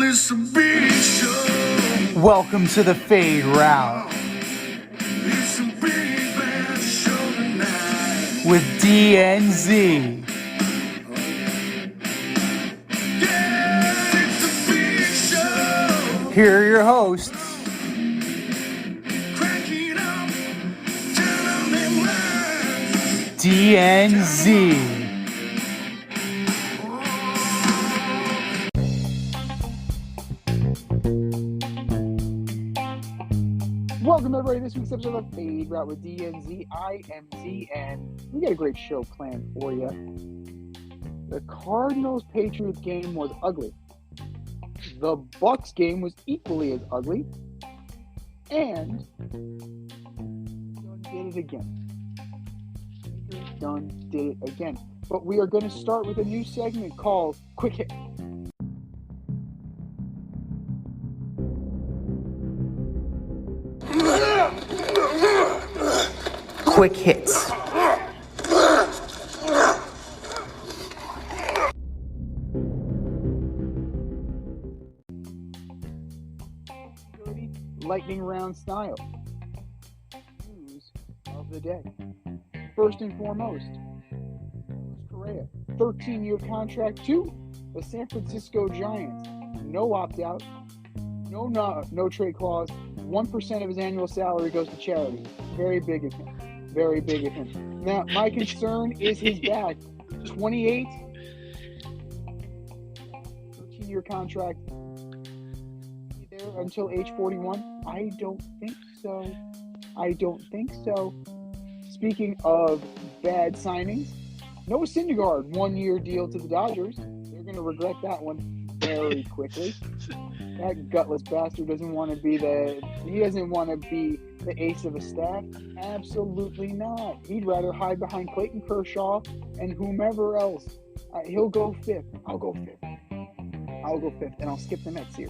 it's a big show. Welcome to the Fade Route It's a big bad show tonight. with DNZ. Yeah, it's a big show. Here are your hosts, Cracking up, telling them lies. DNZ. Welcome everybody to this week's episode of Fade Route with DNZ. I am Z, and we got a great show planned for you. The Cardinals-Patriots game was ugly. The Bucs game was equally as ugly. And done did it again. Done did it again. But we are going to start with a new segment called Quick Hit. Quick hits. Lightning round style. News of the day. First and foremost, Carlos Correa, 13-year contract to the San Francisco Giants. No opt-out, no trade clause. 1% of his annual salary goes to charity. Very big of him. Very big of him. Now, my concern is his back. 28, 13-year contract. There until age 41? I don't think so. Speaking of bad signings, Noah Syndergaard, 1-year deal to the Dodgers. They're going to regret that one very quickly. That gutless bastard doesn't want to be the ace of a staff. Absolutely not. He'd rather hide behind Clayton Kershaw and whomever else. He'll go fifth. I'll go fifth, and I'll skip the Mets here.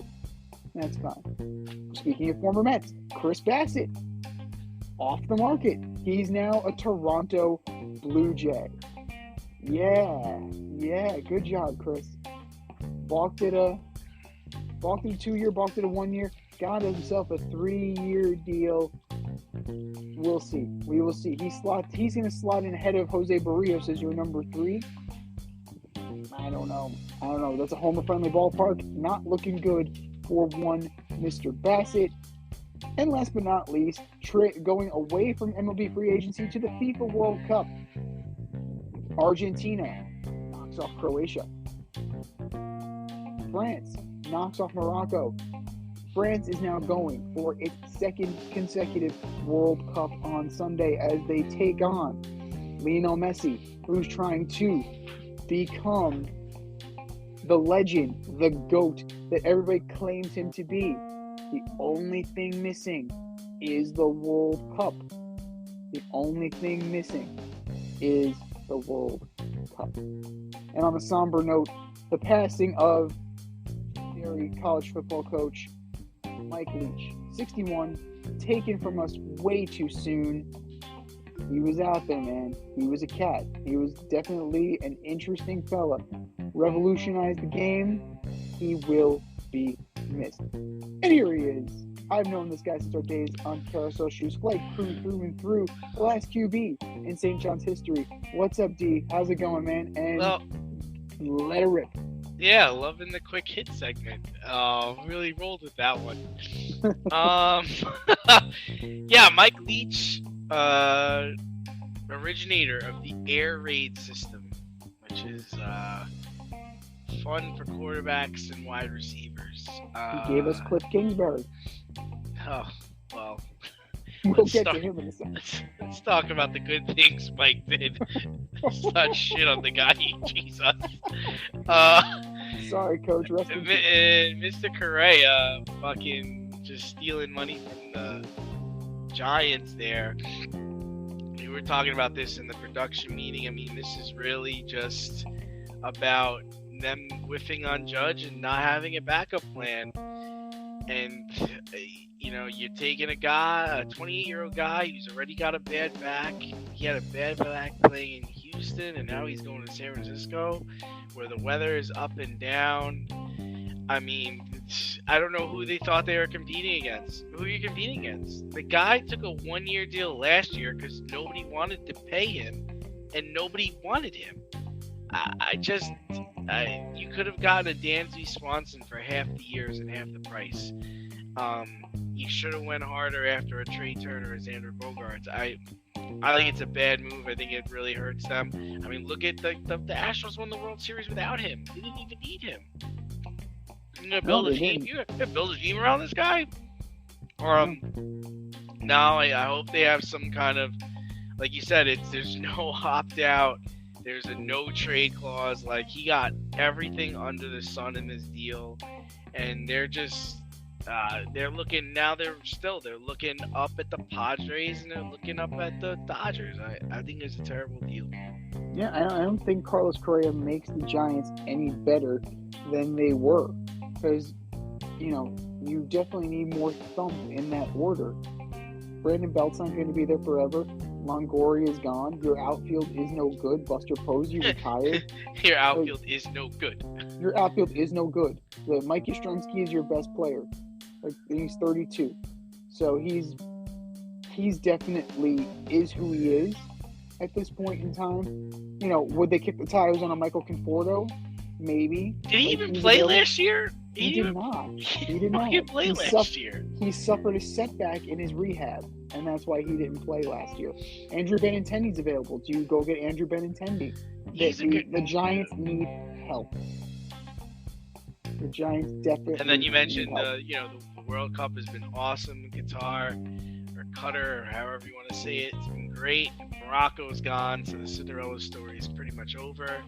That's fine. Speaking of former Mets, Chris Bassett, off the market. He's now a Toronto Blue Jay. Yeah, good job, Chris. Balked at a 2-year, balked at a 1-year, got himself a 3-year deal. We'll see. We will see. He's going to slot in ahead of Jose Barrios as your number 3. I don't know. That's a homer-friendly ballpark. Not looking good for one Mr. Bassett. And last but not least, going away from MLB free agency to the FIFA World Cup. Argentina knocks off Croatia. France knocks off Morocco. France is now going for its second consecutive World Cup on Sunday as they take on Lionel Messi, who's trying to become the legend, the GOAT that everybody claims him to be. The only thing missing is the World Cup. The only thing missing is the World Cup. And on a somber note, the passing of college football coach Mike Leach, 61, taken from us way too soon. He was out there, man. He was a cat. He was definitely an interesting fella. Revolutionized the game. He will be missed. And here he is. I've known this guy since our days on Carousel Shoes Flight, crew through and through, the last QB in St. John's history. What's up, D? How's it going, man? And let it rip. Yeah, loving the quick hit segment. Really rolled with that one. Yeah, Mike Leach, originator of the air raid system, which is fun for quarterbacks and wide receivers. He gave us Cliff Kingsbury. Oh, well. We'll get to him in a second. Let's talk about the good things Mike did. Let's not shit on the guy. Jesus. Sorry, Coach. Rest in peace. Mr. Correa fucking just stealing money from the Giants there. We were talking about this in the production meeting. I mean, this is really just about them whiffing on Judge and not having a backup plan. And you're taking a 28-year-old guy who's already got a bad back. He had a bad back playing in Houston, and now he's going to San Francisco, where the weather is up and down. I mean, I don't know who they thought they were competing against. Who are you competing against? The guy took a 1-year deal last year because nobody wanted to pay him, and nobody wanted him. You could have gotten a Dansby Swanson for half the years and half the price. You should have went harder after a Trey Turner or Xander Bogaerts. I think it's a bad move. I think it really hurts them. I mean, look at the Astros won the World Series without him. They didn't even need him. You're gonna build a team. You're gonna build a team around this guy. No, I hope they have some kind of, like you said, there's no opt out. There's a no trade clause. Like, he got everything under the sun in this deal, and they're just. They're looking now. They're looking up at the Padres and they're looking up at the Dodgers. I think it's a terrible deal. Yeah, I don't think Carlos Correa makes the Giants any better than they were, because you definitely need more thump in that order. Brandon Belt's not going to be there forever. Longoria is gone. Your outfield is no good. Buster Posey retired. Your outfield is no good. Your outfield is no good. Mike Yastrzemski is your best player. He's 32, so he's definitely is who he is at this point in time. Would they kick the tires on a Michael Conforto? Maybe. Did he even play last year? He did not. He did not. He play last year. He suffered a setback in his rehab, and that's why he didn't play last year. Andrew Benintendi's available. Do you go get Andrew Benintendi? The Giants need help. The Giants definitely. And then you mentioned the World Cup has been awesome. Qatar or Qatar, or however you want to say it, it's been great. Morocco's gone, so the Cinderella story is pretty much over.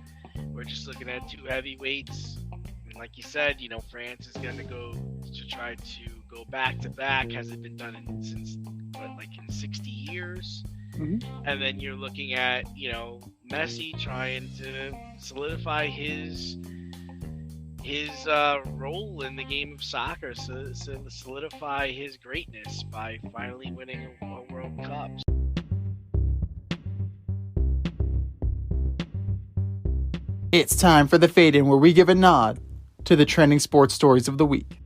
We're just looking at two heavyweights. And like you said, France is going to go to try to go back to back. Hasn't been done since in 60 years. Mm-hmm. And then you're looking at Messi trying to solidify his role in the game of soccer, so solidify his greatness by finally winning a World Cup. It's time for the Fade In, where we give a nod to the trending sports stories of the week.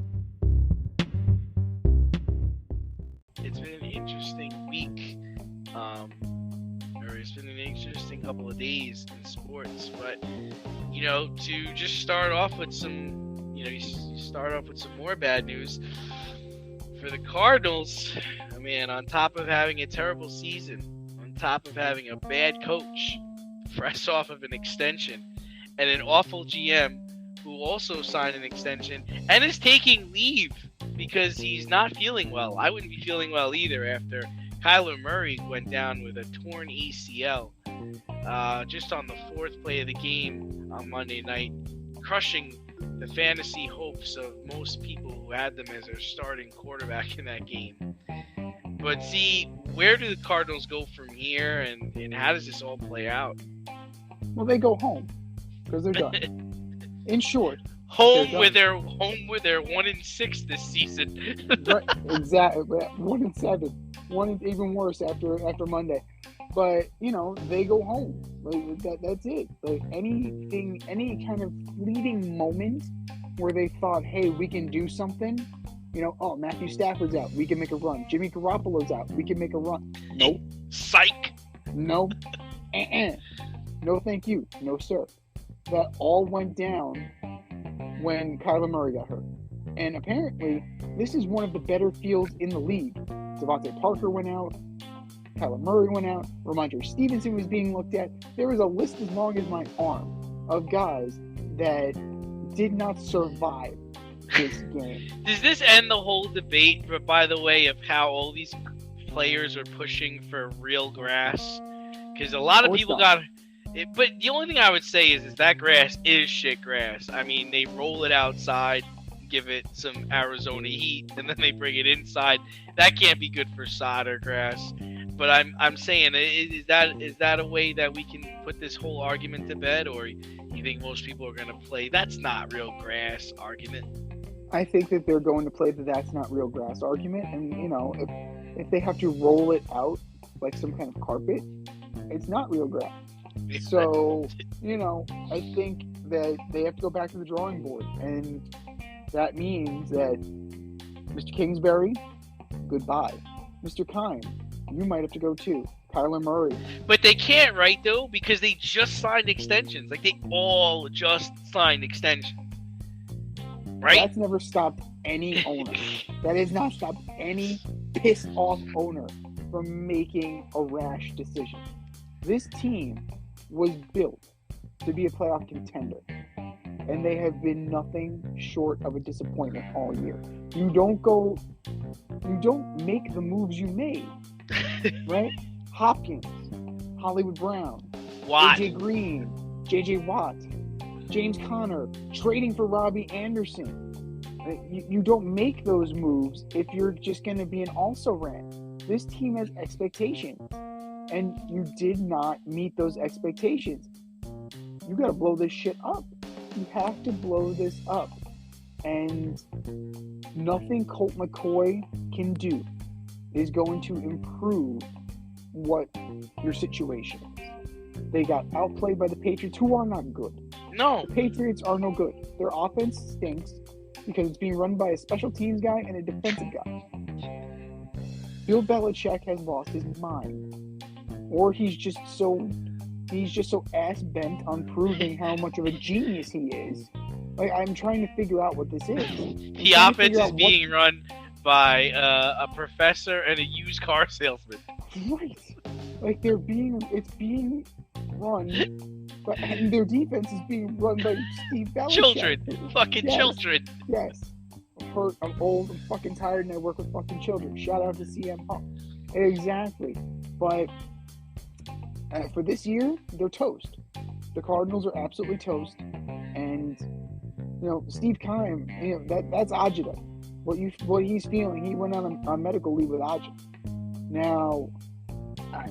It's been an interesting week, or it's been an interesting couple of days in sports, but to just start off with some, you start off with some more bad news for the Cardinals. I mean, on top of having a terrible season, on top of having a bad coach, fresh off of an extension, and an awful GM who also signed an extension and is taking leave because he's not feeling well. I wouldn't be feeling well either after Kyler Murray went down with a torn ACL. Just on the fourth play of the game on Monday night, crushing the fantasy hopes of most people who had them as their starting quarterback in that game. But see, where do the Cardinals go from here, and how does this all play out? Well, they go home because they're done. In short, home with their 1-6 this season. Right, exactly. 1-7. Even worse after Monday. But they go home. That's it. Any kind of fleeting moment where they thought, hey, we can do something. Matthew Stafford's out, we can make a run. Jimmy Garoppolo's out, we can make a run. Nope. Psych. No. No, thank you. No, sir. That all went down when Kyler Murray got hurt. And apparently, this is one of the better fields in the league. Devontae Parker went out. Kyler Murray went out. Ramondre Stevenson was being looked at. There was a list as long as my arm of guys that did not survive this game. Does this end the whole debate, by the way, of how all these players are pushing for real grass? Because a lot of people got it. But the only thing I would say is that grass is shit grass. I mean, they roll it outside, give it some Arizona heat, and then they bring it inside. That can't be good for solder grass. But I'm saying, is that a way that we can put this whole argument to bed, or you think most people are going to play that's not real grass argument? I think that they're going to play the that's not real grass argument, and if they have to roll it out like some kind of carpet, it's not real grass. So I think that they have to go back to the drawing board, and That means that Mr. Kingsbury, goodbye. Mr. Kime, you might have to go too. Kyler Murray. But they can't, right, though? Because they just signed extensions. Like, they all just signed extensions. Right? That's never stopped any owner. That has not stopped any pissed off owner from making a rash decision. This team was built to be a playoff contender, and they have been nothing short of a disappointment all year. You don't make the moves you made, right? Hopkins, Hollywood Brown, Watt. AJ Green, JJ Watt, James Conner, trading for Robbie Anderson. You don't make those moves if you're just going to be an also-ran. This team has expectations, and you did not meet those expectations. You got to blow this shit up. You have to blow this up. And nothing Colt McCoy can do is going to improve what your situation is. They got outplayed by the Patriots, who are not good. No. The Patriots are no good. Their offense stinks because it's being run by a special teams guy and a defensive guy. Bill Belichick has lost his mind, or he's just so ass bent on proving how much of a genius he is. Like, I'm trying to figure out what this is. The offense is being run by a professor and a used car salesman. Right. Like, it's being run, and their defense is being run by Steve Belichick. Children. Fucking children. Yes. I'm old, I'm fucking tired, and I work with fucking children. Shout out to CM Punk. Exactly. But for this year, they're toast. The Cardinals are absolutely toast. And, Steve Keim, that's agita. What he's feeling, he went on a medical leave with agita. Now,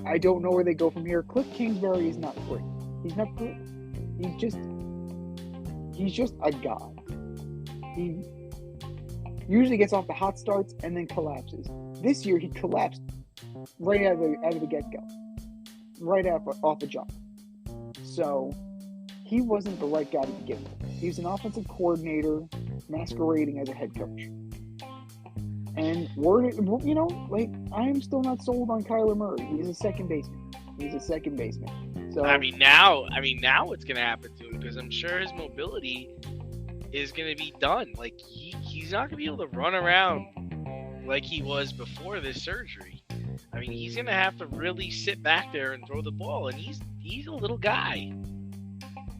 I don't know where they go from here. Cliff Kingsbury is not great. He's not good. He's just a god. He usually gets off the hot starts and then collapses. This year he collapsed right out of the get-go, right off the jump. So he wasn't the right guy to begin with. He was an offensive coordinator masquerading as a head coach. And I'm still not sold on Kyler Murray. He's a second baseman. So now what's going to happen to him? Because I'm sure his mobility is going to be done. Like, he's not going to be able to run around like he was before this surgery. I mean, he's going to have to really sit back there and throw the ball, and he's a little guy.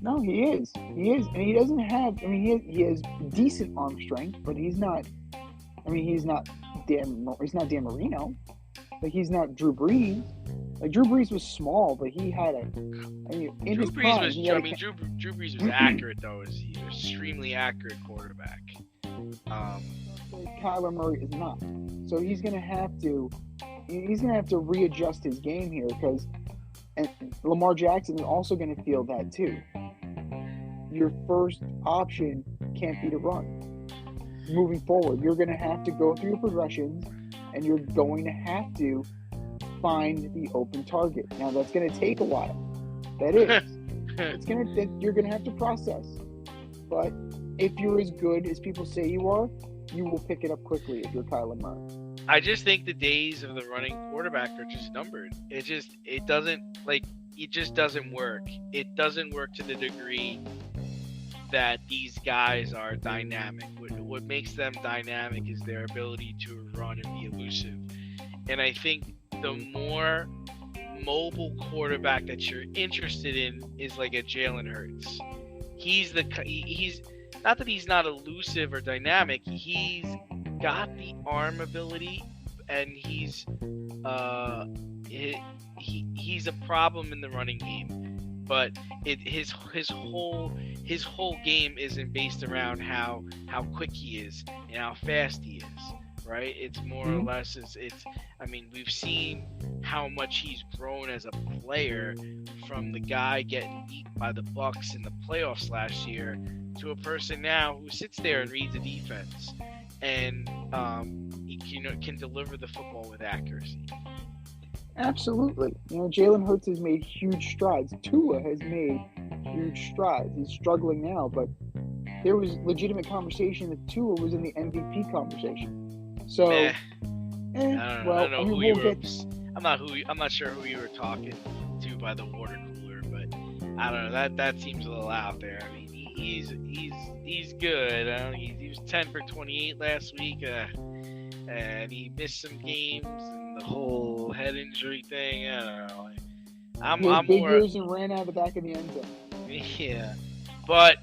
No, he is, and he doesn't have. I mean, he has decent arm strength, but he's not. I mean, he's not Dan Marino. Like, he's not Drew Brees. Like, Drew Brees was small, but he had Drew Brees was accurate, though. Is he extremely accurate quarterback. Kyler Murray is not. So he's gonna have to readjust his game here, because and Lamar Jackson is also gonna feel that too. Your first option can't be to run. Moving forward, you're gonna have to go through your progressions, and you're going to have to find the open target. Now, that's going to take a while. That is. You're going to have to process. But if you're as good as people say you are, you will pick it up quickly if you're Kyler Murray. I just think the days of the running quarterback are just numbered. It just doesn't work. It doesn't work to the degree that these guys are dynamic. What makes them dynamic is their ability to run and be elusive. And I think the more mobile quarterback that you're interested in is like a Jalen Hurts. He's not that he's not elusive or dynamic. He's got the arm ability, and he's a problem in the running game. But his whole game isn't based around how quick he is and how fast he is. Right? It's more or less I mean, we've seen how much he's grown as a player, from the guy getting beat by the Bucks in the playoffs last year to a person now who sits there and reads the defense and he can deliver the football with accuracy. Absolutely. Jalen Hurts has made huge strides. Tua has made huge strides. He's struggling now, but there was legitimate conversation that Tua was in the MVP conversation. So, I don't know. well, I don't know who we'll you were. get. I'm not sure who you were talking to by the water cooler, but I don't know. That seems a little out there. I mean, he's good. He was 10 for 28 last week, and he missed some games and the whole head injury thing. I don't know. He had I'm big more. ears and ran out the back of the end zone. Yeah, but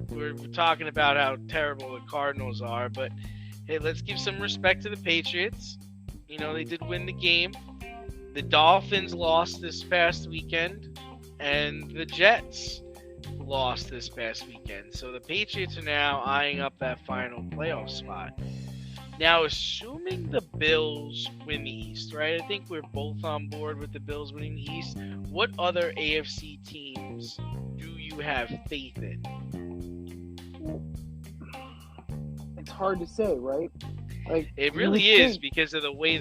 we're talking about how terrible the Cardinals are, but hey, let's give some respect to the Patriots. They did win the game. The Dolphins lost this past weekend, and the Jets lost this past weekend. So the Patriots are now eyeing up that final playoff spot. Now, assuming the Bills win the East, right? I think we're both on board with the Bills winning the East. What other AFC teams do you have faith in? It's hard to say, right? Like It really is because of the way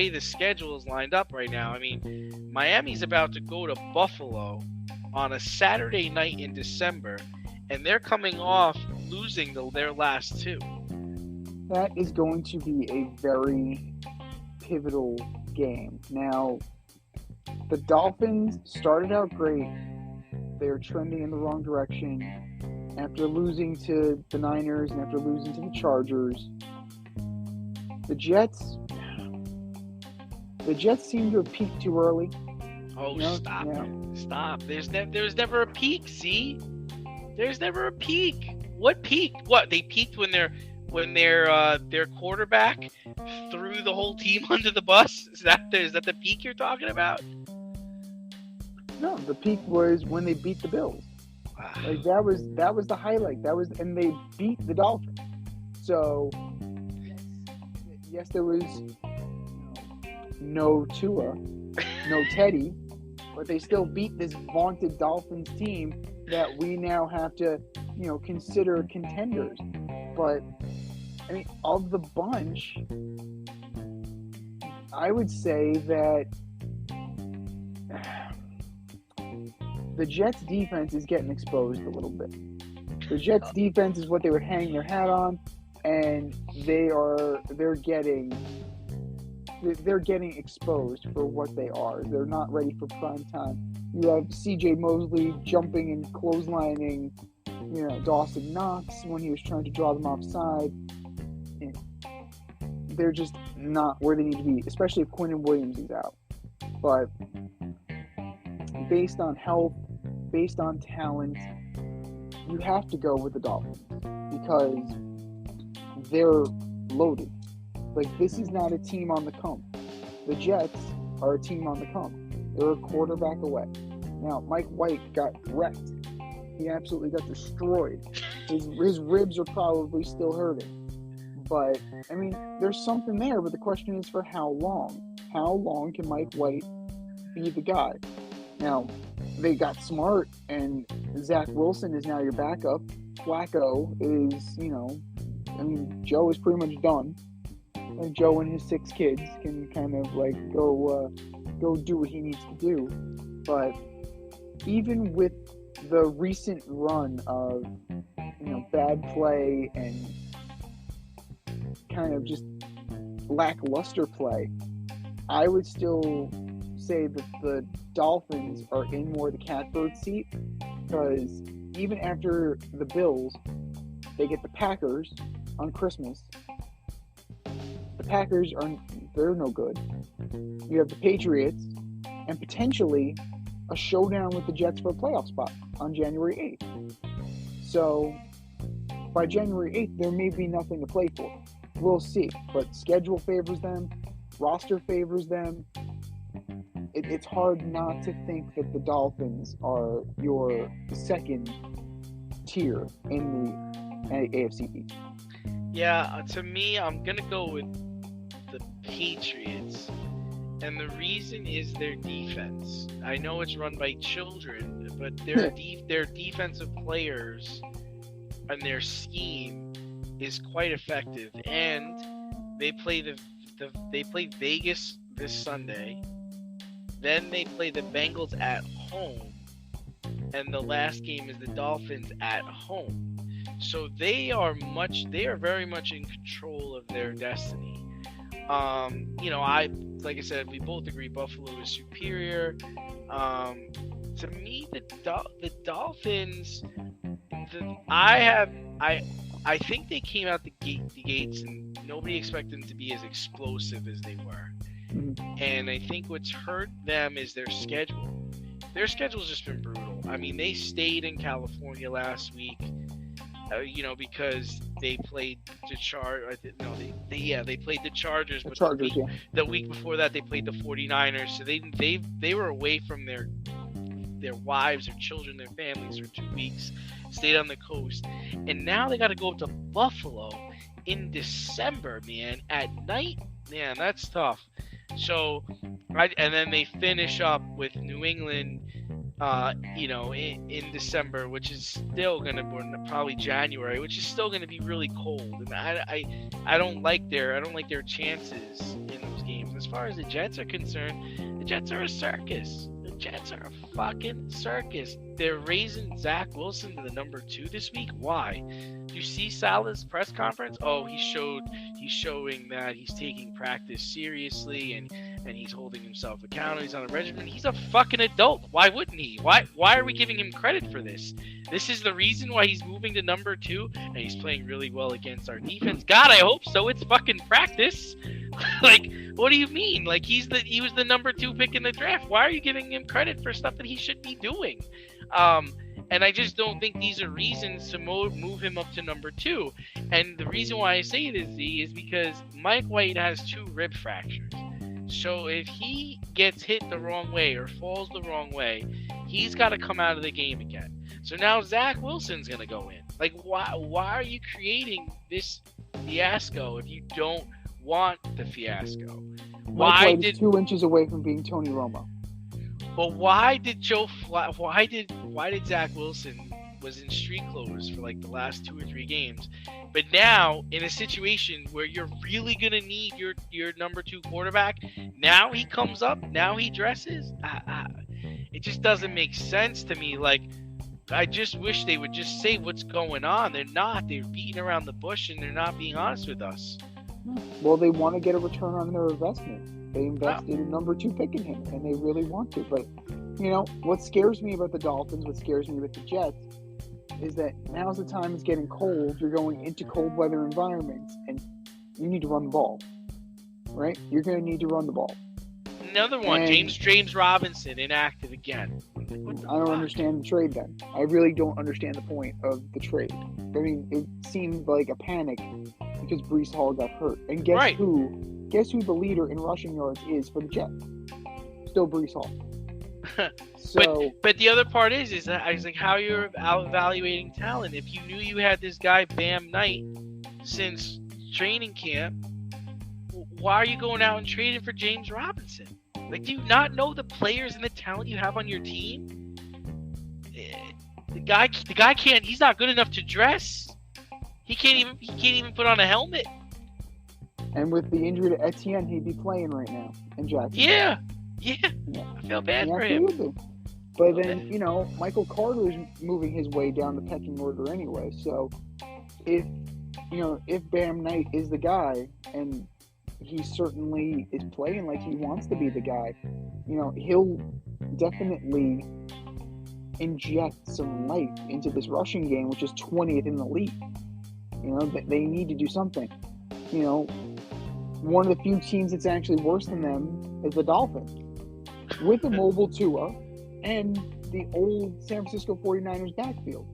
the schedule is lined up right now. I mean, Miami's about to go to Buffalo on a Saturday night in December, and they're coming off losing their last two. That is going to be a very pivotal game. Now, the Dolphins started out great. They're trending in the wrong direction after losing to the Niners and after losing to the Chargers. The Jets seem to have peaked too early. Oh, stop. Yeah. Stop. There's never a peak, see? There's never a peak. What peak? What? They peaked when their quarterback threw the whole team under the bus? Is that the peak you're talking about? No, the peak was when they beat the Bills. Like that was the highlight. And they beat the Dolphins. So yes, there was no Tua, no Teddy, but they still beat this vaunted Dolphins team that we now have to, consider contenders. But I mean, of the bunch, I would say that the Jets defense is getting exposed a little bit. The Jets defense is what they would hang their hat on, and they're getting exposed for what they are. They're not ready for prime time. You have CJ Mosley jumping and clotheslining, Dawson Knox when he was trying to draw them offside. They're just not where they need to be, especially if Quinnen Williams is out. But based on health, based on talent, you have to go with the Dolphins because they're loaded. Like, this is not a team on the come. The Jets are a team on the come. They're a quarterback away. Now, Mike White got wrecked. He absolutely got destroyed. His ribs are probably still hurting. But, I mean, there's something there, but the question is for how long? How long can Mike White be the guy? Now, they got smart, and Zach Wilson is now your backup. Flacco is, Joe is pretty much done. And Joe and his 6 kids can kind of, go do what he needs to do. But even with the recent run of, bad play and kind of just lackluster play, I would still say that the Dolphins are in more the catbird seat because even after the Bills, they get the Packers on Christmas. The Packers they're no good. You have the Patriots and potentially a showdown with the Jets for a playoff spot on January 8th. So by January 8th, there may be nothing to play for. We'll see. But schedule favors them. Roster favors them. It's hard not to think that the Dolphins are your second tier in the AFC East. Yeah, to me, I'm going to go with the Patriots. And the reason is their defense. I know it's run by children, but their defensive players and their scheme is quite effective. And they play they play Vegas this Sunday. Then they play the Bengals at home. And the last game is the Dolphins at home. So they are very much in control of their destiny. Like I said, we both agree Buffalo is superior. To me, the Dolphins, I think they came out the gates, and nobody expected them to be as explosive as they were. And I think what's hurt them is their schedule. Their schedule's just been brutal. I mean, they stayed in California last week, because they played the they played the Chargers. But the week before that, they played the 49ers. So they were away from their wives, their children, their families for 2 weeks. Stayed on the coast, and now they got to go up to Buffalo in December, man, at night. Man, that's tough. So, and then they finish up with New England, in December, which is still going to probably January, which is still going to be really cold. And I don't like their chances in those games. As far as the Jets are concerned, the Jets are a circus. The Jets are a fucking circus. They're raising Zach Wilson to the number 2 this week. Why? Do you see Salah's press conference? Oh, he's showing that he's taking practice seriously and he's holding himself accountable. He's on a regimen. He's a fucking adult. Why wouldn't he? Why are we giving him credit for this? This is the reason why he's moving to number 2, and he's playing really well against our defense. God, I hope so. It's fucking practice. Like, what do you mean? Like, he was the number 2 pick in the draft. Why are you giving him credit for stuff that he should be doing? And I just don't think these are reasons to move him up to number 2. And the reason why I say this, Z, is because Mike White has 2 rib fractures. So if he gets hit the wrong way or falls the wrong way, he's got to come out of the game again. So now Zach Wilson's going to go in. Like, why are you creating this fiasco if you don't want the fiasco? Why did 2 inches away from being Tony Romo? But why did Zach Wilson was in street clothes for like the last 2 or 3 games, but now in a situation where you're really gonna need your number 2 quarterback, now he comes up, now he dresses? It just doesn't make sense to me. Like, I just wish they would just say what's going on. They're not. They're beating around the bush and they're not being honest with us. Well, they want to get a return on their investment. They invested a number 2 pick in him, and they really want to. But, what scares me about the Dolphins, what scares me with the Jets, is that now's the time it's getting cold. You're going into cold weather environments, and you need to run the ball, right? You're going to need to run the ball. Another one, James Robinson, inactive again. I don't understand the trade then. I really don't understand the point of the trade. I mean, it seemed like a panic because Breece Hall got hurt. And guess who? Guess who the leader in rushing yards is for the Jets? Still Breece Hall. So, but the other part is that I was like, how you're evaluating talent. If you knew you had this guy Bam Knight since training camp, why are you going out and trading for James Robinson? Like, do you not know the players and the talent you have on your team? The guy can't. He's not good enough to dress. He can't even put on a helmet. And with the injury to Etienne, he'd be playing right now in Jacksonville. Yeah. I feel bad for him. But then, Michael Carter's moving his way down the pecking order anyway. So if Bam Knight is the guy, and he certainly is playing like he wants to be the guy, he'll definitely inject some life into this rushing game, which is 20th in the league. They need to do something. One of the few teams that's actually worse than them is the Dolphins. With the mobile Tua and the old San Francisco 49ers backfield.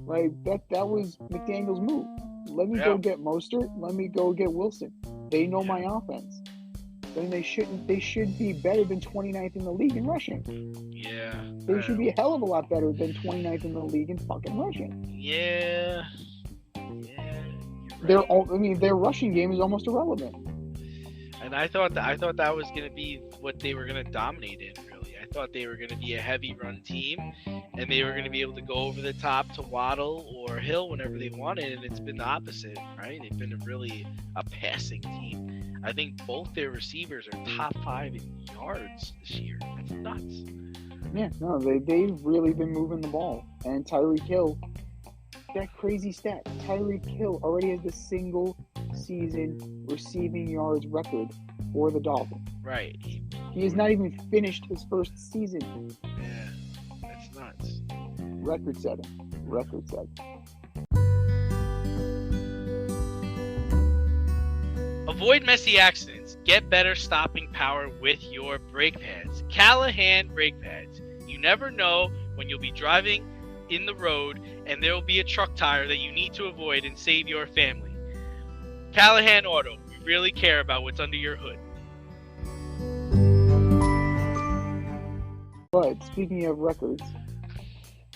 Like, that was McDaniel's move. Let me go get Mostert. Let me go get Wilson. They know my offense. Then they should be better than 29th in the league in rushing. Yeah. They should be a hell of a lot better than 29th in the league in fucking rushing. Yeah. Right. Their rushing game is almost irrelevant. And I thought that was going to be what they were going to dominate in, really. I thought they were going to be a heavy run team, and they were going to be able to go over the top to Waddle or Hill whenever they wanted, and it's been the opposite, right? They've been a passing team. I think both their receivers are top 5 in yards this year. That's nuts. Yeah, no, they've really been moving the ball. And Tyreek Hill, that crazy stat. Tyreek Hill already has the single season receiving yards record for the Dolphins. Right. He has not even finished his first season. Yeah, that's nuts. Record setting. Avoid messy accidents. Get better stopping power with your brake pads. Callahan brake pads. You never know when you'll be driving in the road and there will be a truck tire that you need to avoid and save your family. Callahan Auto. We really care about what's under your hood. But speaking of records,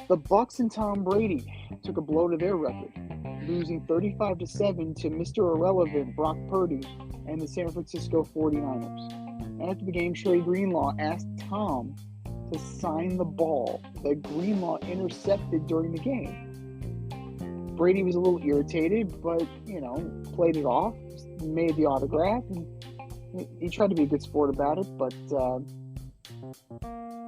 the Bucs and Tom Brady took a blow to their record, losing 35-7 to Mr. Irrelevant Brock Purdy and the San Francisco 49ers. After the game, Trey Greenlaw asked Tom to sign the ball that Greenlaw intercepted during the game. Brady was a little irritated, but, played it off, made the autograph, and he tried to be a good sport about it, but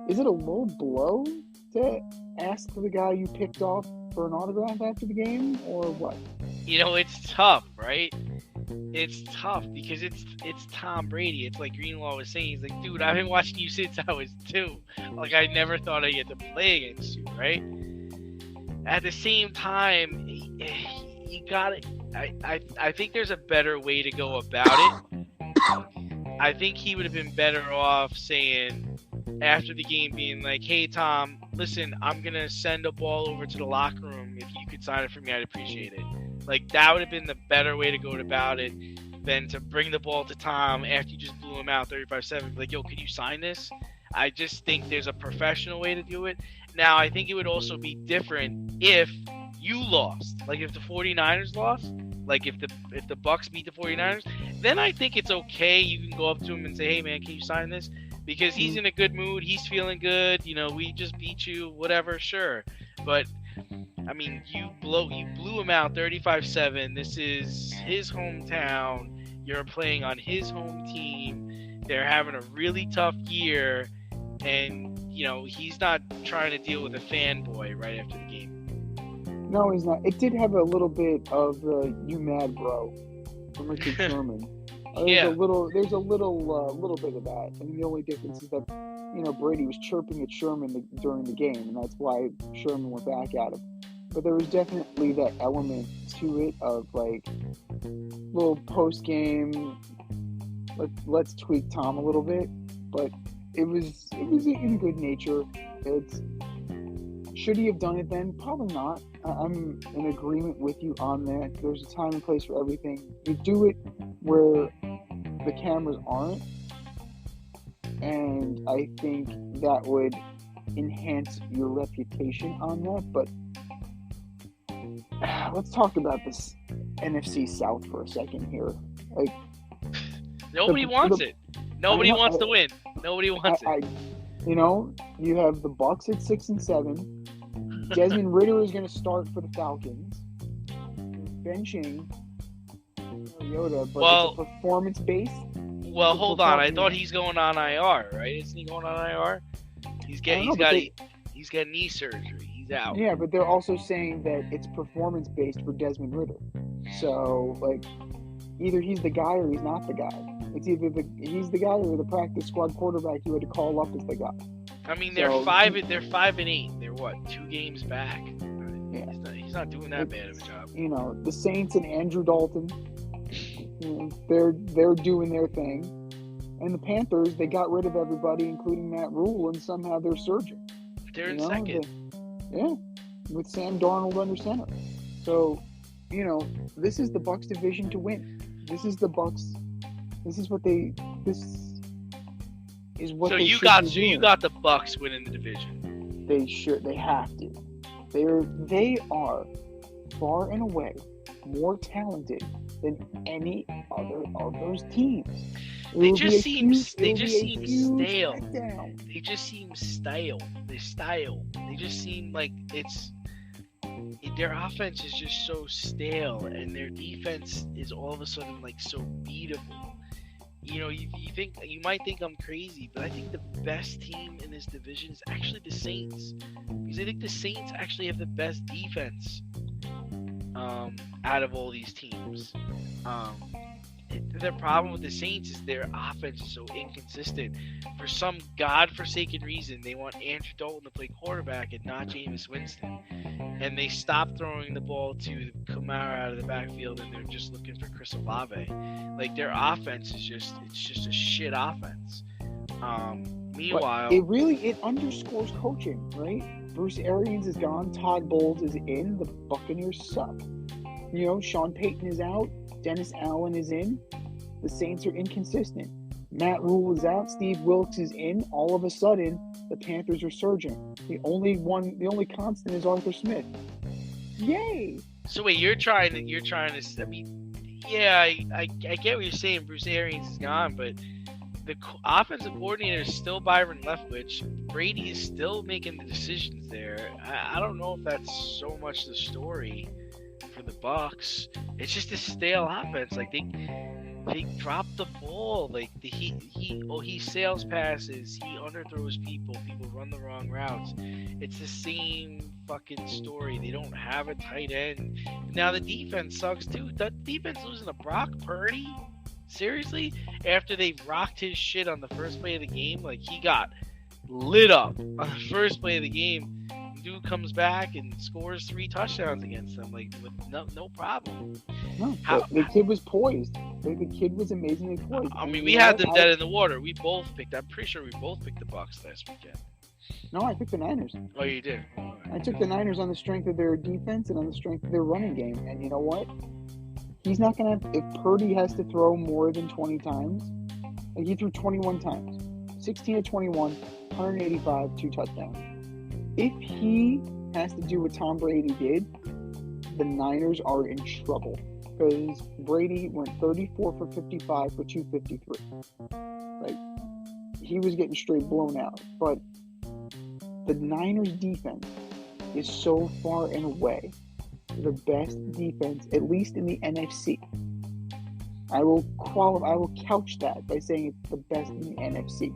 is it a low blow to ask the guy you picked off for an autograph after the game, or what? It's tough, right? It's tough because it's Tom Brady. It's like Greenlaw was saying. He's like, dude, I've been watching you since I was 2. Like, I never thought I'd get to play against you, right? At the same time, you got it. I think there's a better way to go about it. I think he would have been better off saying after the game, being like, hey, Tom, listen, I'm going to send a ball over to the locker room. If you could sign it for me, I'd appreciate it. Like, that would have been the better way to go about it than to bring the ball to Tom after you just blew him out 35-7. Like, yo, can you sign this? I just think there's a professional way to do it. Now, I think it would also be different if you lost. Like, if the 49ers lost, like if the Bucs beat the 49ers, then I think it's okay. You can go up to him and say, hey, man, can you sign this? Because he's in a good mood. He's feeling good. We just beat you, whatever, sure. But I mean, you blew him out 35-7. This is his hometown. You're playing on his home team. They're having a really tough year, and he's not trying to deal with a fanboy right after the game. No, he's not. It did have a little bit of "you mad, bro" from Richard Sherman. There's a little bit of that, and the only difference is that Brady was chirping at Sherman during the game, and that's why Sherman went back at him. But there was definitely that element to it of like little post game. Let's tweak Tom a little bit, but it was in good nature. Should he have done it then? Probably not. I'm in agreement with you on that. There's a time and place for everything. You do it where the cameras aren't, and I think that would enhance your reputation on that. But let's talk about this NFC South for a second here. Like, nobody wants it. Nobody wants to win. Nobody wants it. You have the Bucs at 6-7. Desmond Ridder is going to start for the Falcons. Benching Mariota, but it's a performance-based. Well, hold on. I thought he's going on IR, right? Isn't he going on IR? He's got knee surgery. He's out. Yeah, but they're also saying that it's performance-based for Desmond Ridder. So, like, either he's the guy or he's not the guy. It's either he's the guy or the practice squad quarterback you had to call up as the guy. I mean, they're 5-8. They're what, 2 games back? Yeah. He's not doing that bad of a job. The Saints and Andrew Dalton, they're doing their thing, and the Panthers, they got rid of everybody, including Matt Rule, and somehow they're surging. They're in second. With Sam Darnold under center. So, this is the Bucs division to win. This is the Bucs. This is what they. This is what. So they you got the Bucs winning the division. They have to. They are far and away more talented than any other of those teams. They just seem stale. They just seem stale. They just seem like their offense is just so stale, and their defense is all of a sudden like so beatable. You might think I'm crazy, but I think the best team in this division is actually the Saints, because I think the Saints actually have the best defense. out of all these teams. The problem with the Saints is their offense is so inconsistent. For some godforsaken reason, they want Andrew Dalton to play quarterback and not Jameis Winston. And they stop throwing the ball to Kamara out of the backfield, and they're just looking for Chris Olave. Like, their offense is just a shit offense. Meanwhile, it underscores coaching, right? Bruce Arians is gone. Todd Bowles is in. The Buccaneers suck. Sean Payton is out. Dennis Allen is in. The Saints are inconsistent. Matt Rule is out. Steve Wilkes is in. All of a sudden, the Panthers are surging. The only constant is Arthur Smith. Yay! So wait, you're trying to. I mean, yeah, I get what you're saying. Bruce Arians is gone, but the offensive coordinator is still Byron Leftwich. Brady is still making the decisions there. I don't know if that's so much the story for the Bucs. It's just a stale offense. Like they drop the ball. Like he sails passes. He underthrows people. People run the wrong routes. It's the same fucking story. They don't have a tight end. Now the defense sucks too. The defense losing to Brock Purdy. Seriously? After they rocked his shit on the first play of the game, like he got lit up on the first play of the game. Dude comes back and scores 3 touchdowns against them, like with no problem. No, the kid was poised. The kid was amazingly poised. I mean, we had them dead in the water. I'm pretty sure we both picked the Bucs last weekend. No, I picked the Niners. Oh, you did? I took the Niners on the strength of their defense and on the strength of their running game. And you know what? He's not going to, if Purdy has to throw more than 20 times, like he threw 21 times, 16 to 21, 185, 2 touchdowns. If he has to do what Tom Brady did, the Niners are in trouble because Brady went 34 for 55 for 253. Like, he was getting straight blown out. But the Niners defense is so far and away the best defense, at least in the NFC. I will couch that by saying it's the best in the NFC.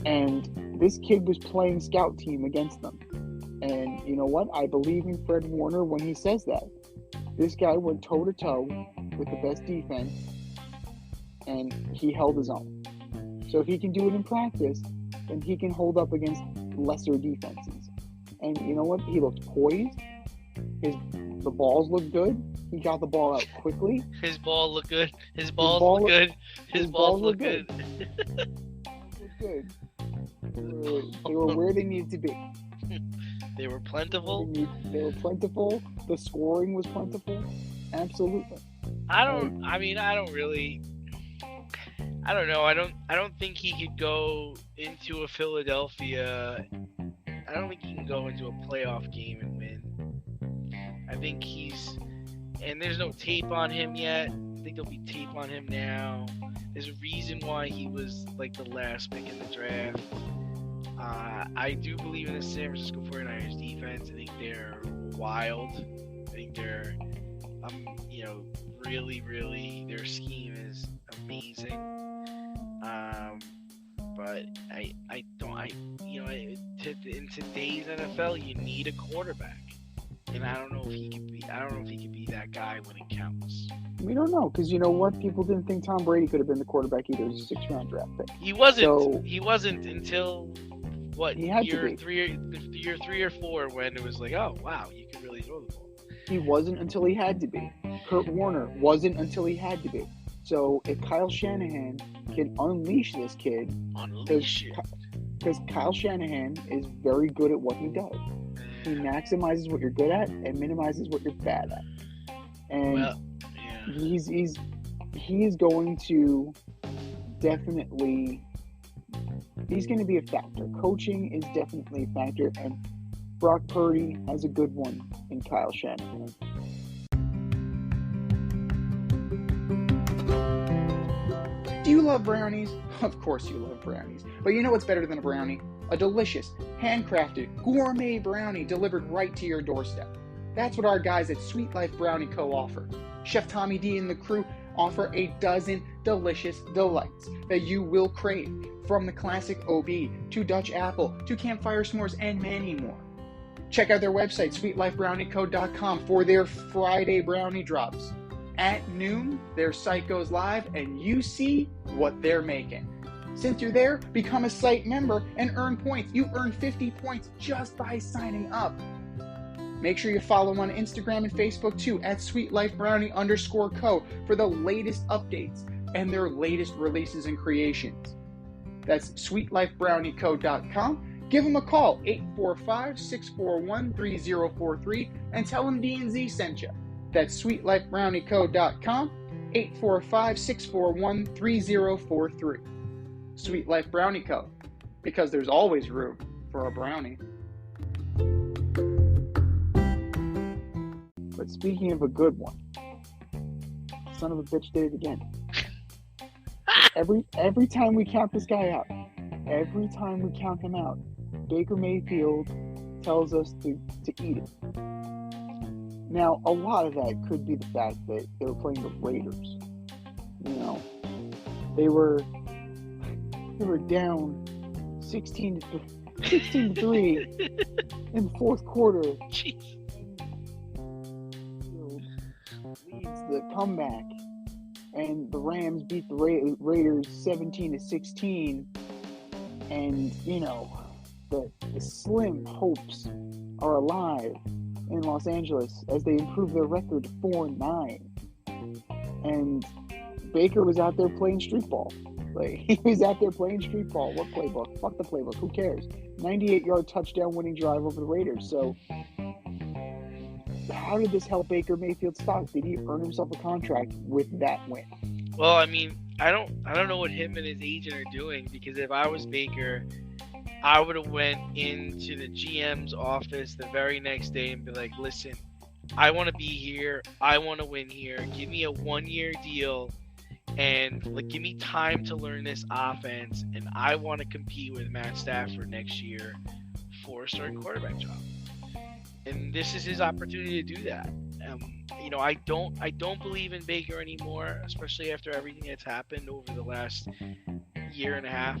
And this kid was playing scout team against them. And you know what? I believe in Fred Warner when he says that. This guy went toe-to-toe with the best defense, and he held his own. So if he can do it in practice, then he can hold up against lesser defenses. And you know what? He looked poised. The balls looked good. He got the ball out quickly. His ball looked good. His balls look good. His balls look good. Good. They were where they needed to be. They were plentiful. They were plentiful. The scoring was plentiful. Absolutely. I don't know. I don't think he could go into a Philadelphia. I don't think he can go into a playoff game and win. I think and there's no tape on him yet. I think there'll be tape on him now. There's a reason why he was like the last pick in the draft. I do believe in the San Francisco 49ers defense. I think they're wild. I think they're, really, really, their scheme is amazing. But in today's NFL, you need a quarterback. And I don't know if he could be that guy when it counts. We don't know, because you know what? People didn't think Tom Brady could have been the quarterback either. It was a 6th-round draft pick. He wasn't. So, he wasn't until year 3 or 4 when it was like, oh wow, you can really throw the ball. He wasn't until he had to be. Kurt Warner wasn't until he had to be. So if Kyle Shanahan can unleash this kid, because Kyle Shanahan is very good at what he does. He maximizes what you're good at and minimizes what you're bad at. And he is going to definitely, he's going to be a factor. Coaching is definitely a factor, and Brock Purdy has a good one in Kyle Shanahan. Do you love brownies? Of course you love brownies. But you know what's better than a brownie? A delicious, handcrafted, gourmet brownie delivered right to your doorstep. That's what our guys at Sweet Life Brownie Co. offer. Chef Tommy D and the crew offer a dozen delicious delights that you will crave, from the classic OB to Dutch apple to campfire s'mores and many more. Check out their website, sweetlifebrowniecode.com, for their Friday brownie drops. At noon, their site goes live and you see what they're making. Since you're there, become a site member and earn points. You earn 50 points just by signing up. Make sure you follow them on Instagram and Facebook too, at sweetlifebrownie_co, for the latest updates and their latest releases and creations. That's sweetlifebrowniecode.com. Give them a call, 845-641-3043, and tell them D&Z sent you. That's sweetlifebrowniecode.com, 845-641-3043. Sweet Life Brownie Co., because there's always room for a brownie. But speaking of a good one, son of a bitch did it again. Every time we count this guy out, every time we count him out, Baker Mayfield tells us to eat it. Now, a lot of that could be the fact that they were playing the Raiders. You know, they were down 16 to 3 in the fourth quarter. Jeez. Leads the comeback, and the Rams beat the Raiders 17 to 16. And you know, the slim hopes are alive in Los Angeles as they improve their record to 4-9. And Baker was out there playing street ball. Like, he was out there playing street ball. What playbook? Fuck the playbook. Who cares? 98-yard touchdown winning drive over the Raiders. So, how did this help Baker Mayfield's stock? Did he earn himself a contract with that win? Well, I mean, I don't know what him and his agent are doing, because if I was Baker, I would have went into the GM's office the very next day and be like, listen, I want to be here. I want to win here. Give me a 1-year deal and give me time to learn this offense. And I want to compete with Matt Stafford next year for a starting quarterback job. And this is his opportunity to do that. You know, I don't believe in Baker anymore, especially after everything that's happened over the last year and a half.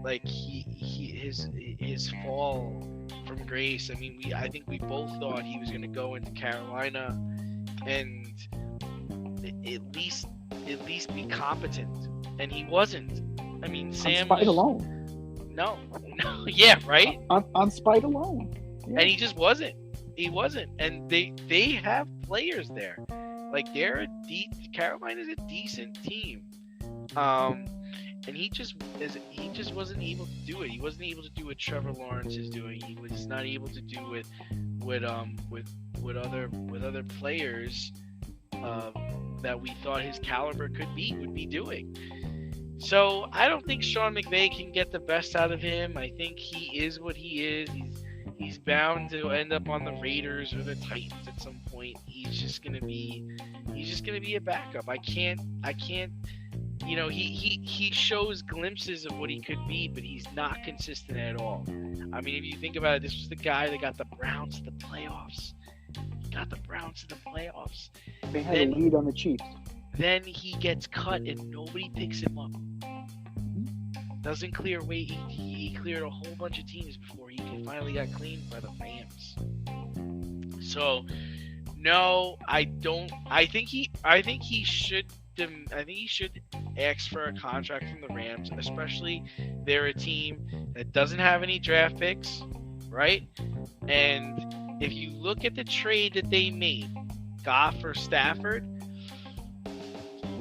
Like his fall from grace. I mean, I think we both thought he was going to go into Carolina and at least be competent, and he wasn't. I mean, Sam. On spite alone. No, yeah, right. On spite alone. Yeah. And he just wasn't. He wasn't, and they have players there. Like, Carolina's a decent team. And he just wasn't able to do it. He wasn't able to do what Trevor Lawrence is doing. He was not able to do it with other players that we thought his caliber would be doing. So I don't think Sean McVay can get the best out of him. I think he is what he is. He's bound to end up on the Raiders or the Titans at some point. He's just gonna be a backup. I can't. You know, he shows glimpses of what he could be, but he's not consistent at all. I mean, if you think about it, this was the guy that got the Browns to the playoffs. They had a lead on the Chiefs. Then he gets cut and nobody picks him up. Doesn't clear weight. He cleared a whole bunch of teams before he finally got cleaned by the Rams. So, no, I don't. I think he should ask for a contract from the Rams, especially they're a team that doesn't have any draft picks, right? And if you look at the trade that they made, Goff for Stafford,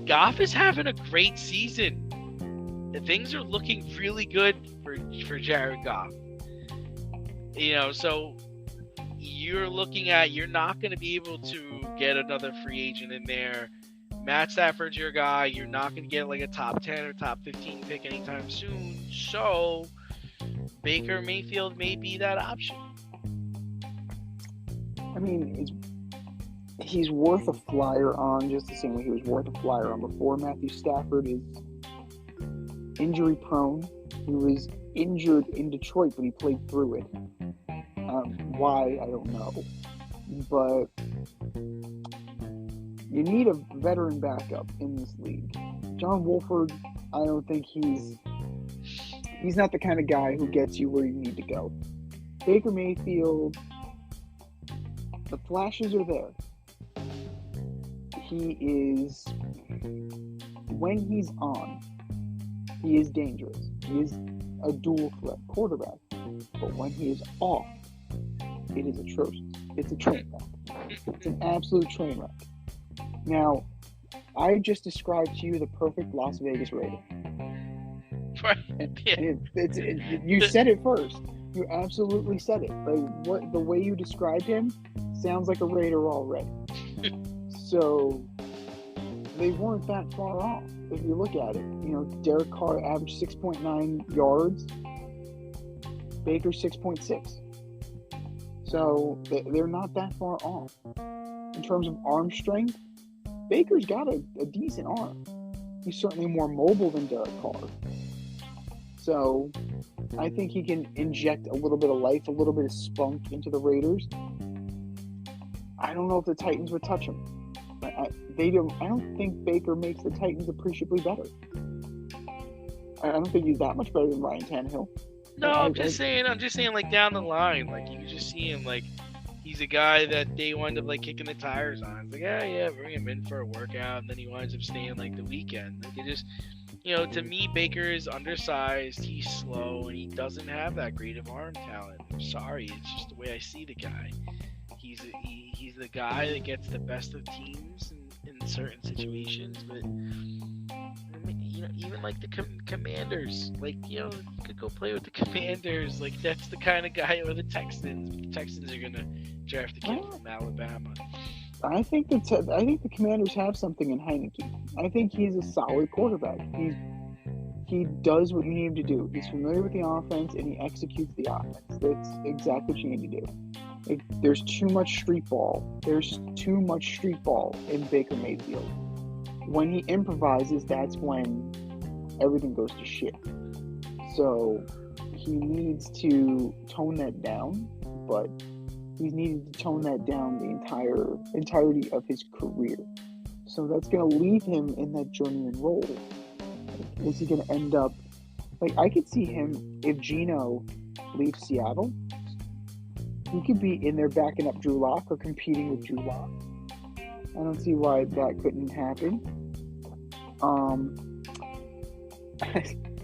Goff is having a great season. Things are looking really good for Jared Goff. You know, so you're not going to be able to get another free agent in there. Matt Stafford's your guy. You're not going to get like a top 10 or top 15 pick anytime soon. So Baker Mayfield may be that option. I mean, he's worth a flyer on just the same way he was worth a flyer on before. Matthew Stafford is injury prone. He was injured in Detroit, but he played through it. Why, I don't know. But you need a veteran backup in this league. John Wolford, I don't think he's not the kind of guy who gets you where you need to go. Baker Mayfield The flashes are there. He is, when he's on, he is dangerous. He is a dual threat quarterback. But when he is off, it is atrocious. It's a train wreck. It's an absolute train wreck. Now, I just described to you the perfect Las Vegas Raider. Right. And Yeah. you said it first. You absolutely said it. Like the way you described him sounds like a Raider already. So they weren't that far off. If you look at it, Derek Carr averaged 6.9 yards. Baker 6.6. So they're not that far off. In terms of arm strength, Baker's got a decent arm. He's certainly more mobile than Derek Carr. So I think he can inject a little bit of life, a little bit of spunk into the Raiders. I don't know if the Titans would touch him. I don't think Baker makes the Titans appreciably better. I don't think he's that much better than Ryan Tannehill. No, I'm just saying, like, down the line, like, you can just see him, like, he's a guy that they wind up, like, kicking the tires on. It's like, yeah, bring him in for a workout, and then he winds up staying, like, the weekend. Like, it just, to me, Baker is undersized, he's slow, and he doesn't have that great of arm talent. I'm sorry, it's just the way I see the guy. He's the guy that gets the best of teams in certain situations, but even like the Commanders, like, you could go play with the Commanders. Like, that's the kind of guy, or the Texans. The Texans are gonna draft a kid from Alabama. I think the Commanders have something in Heineke. I think he's a solid quarterback. He does what you need him to do. He's familiar with the offense and he executes the offense. That's exactly what you need to do. There's too much street ball. There's too much street ball in Baker Mayfield. When he improvises, that's when everything goes to shit. So he needs to tone that down, but he's needed to tone that down the entirety of his career. So that's going to leave him in that journeyman role. Is he going to end up, like, I could see him, if Geno leaves Seattle, he could be in there backing up Drew Lock or competing with Drew Lock. I don't see why that couldn't happen.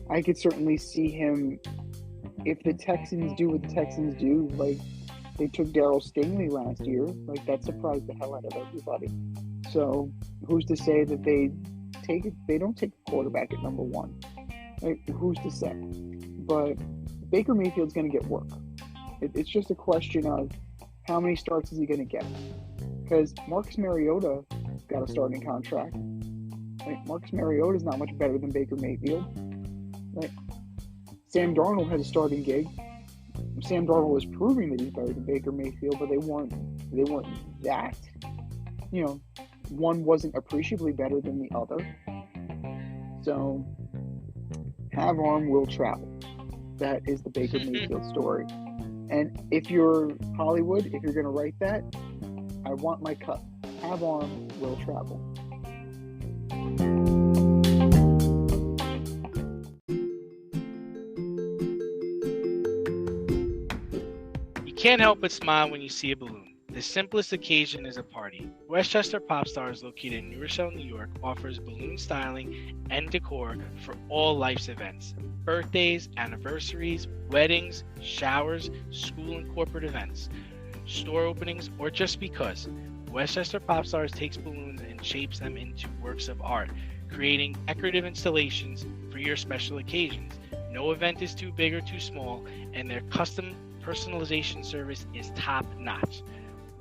I could certainly see him, if the Texans do what the Texans do, like they took Darryl Stingley last year, like that surprised the hell out of everybody. So who's to say that they don't take a quarterback at number one? Like, who's to say? But Baker Mayfield's going to get work. It's just a question of how many starts is he going to get? Because Marcus Mariota got a starting contract. Like, Marcus Mariota is not much better than Baker Mayfield. Like, Sam Darnold has a starting gig. Sam Darnold is proving that he's better than Baker Mayfield, but they weren't that. One wasn't appreciably better than the other. So, have arm, will travel. That is the Baker Mayfield story. And if you're Hollywood, if you're going to write that, I want my cut. Have arm, will travel. You can't help but smile when you see a balloon. The simplest occasion is a party. Westchester Pop Stars, located in New Rochelle, New York, offers balloon styling and decor for all life's events. Birthdays, anniversaries, weddings, showers, school and corporate events, store openings, or just because. Westchester Pop Stars takes balloons and shapes them into works of art, creating decorative installations for your special occasions. No event is too big or too small, and their custom personalization service is top-notch.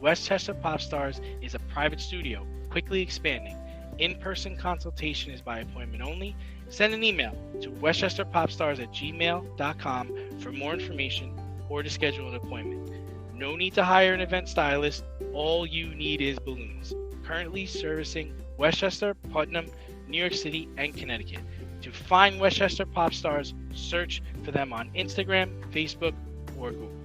Westchester Pop Stars is a private studio, quickly expanding. In-person consultation is by appointment only. Send an email to westchesterpopstars@gmail.com for more information or to schedule an appointment. No need to hire an event stylist. All you need is balloons. Currently servicing Westchester, Putnam, New York City, and Connecticut. To find Westchester Pop Stars, search for them on Instagram, Facebook, or Google.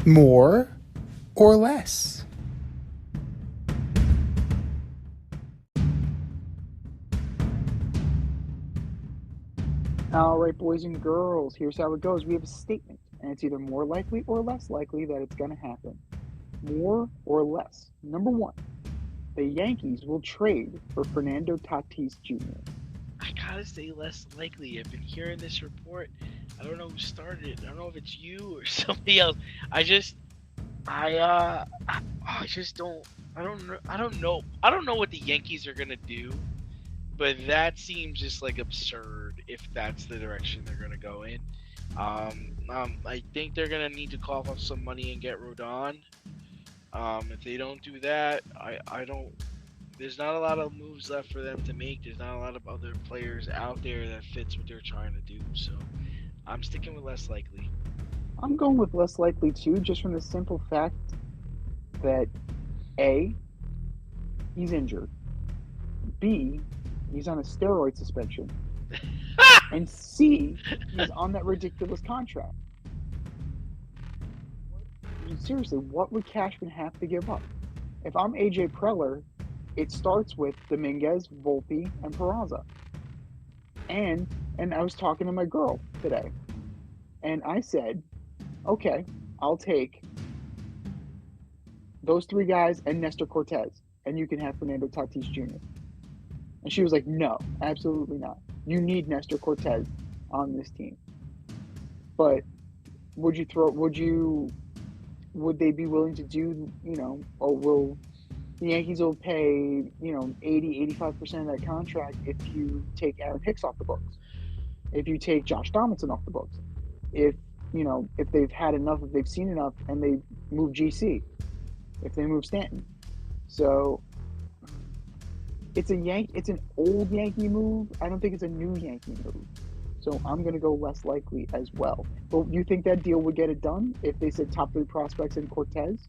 More or less? All right, boys and girls, here's how it goes. We have a statement, and it's either more likely or less likely that it's going to happen. More or less. Number one, the Yankees will trade for Fernando Tatis Jr. I gotta say less likely. I've been hearing this report. I don't know who started it. I don't know if it's you or somebody else. I just don't. I don't know. I don't know. I don't know what the Yankees are gonna do, but that seems just like absurd if that's the direction they're gonna go in. I think they're gonna need to cough up some money and get Rodon. If they don't do that, I don't. There's not a lot of moves left for them to make. There's not a lot of other players out there that fits what they're trying to do. So I'm sticking with less likely. I'm going with less likely too, just from the simple fact that A, he's injured. B, he's on a steroid suspension. And C, he's on that ridiculous contract. Seriously, what would Cashman have to give up? If I'm AJ Preller, it starts with Dominguez, Volpe, and Peraza. And I was talking to my girl today, and I said, okay, I'll take those three guys and Nestor Cortez, and you can have Fernando Tatis Jr. And she was like, no, absolutely not. You need Nestor Cortez on this team. But would they be willing to do, the Yankees will pay, 80-85% of that contract if you take Aaron Hicks off the books, if you take Josh Donaldson off the books, if they've had enough, if they've seen enough, and they move GC, if they move Stanton. So it's an old Yankee move. I don't think it's a new Yankee move. So I'm going to go less likely as well. But you think that deal would get it done if they said top 3 prospects and Cortez?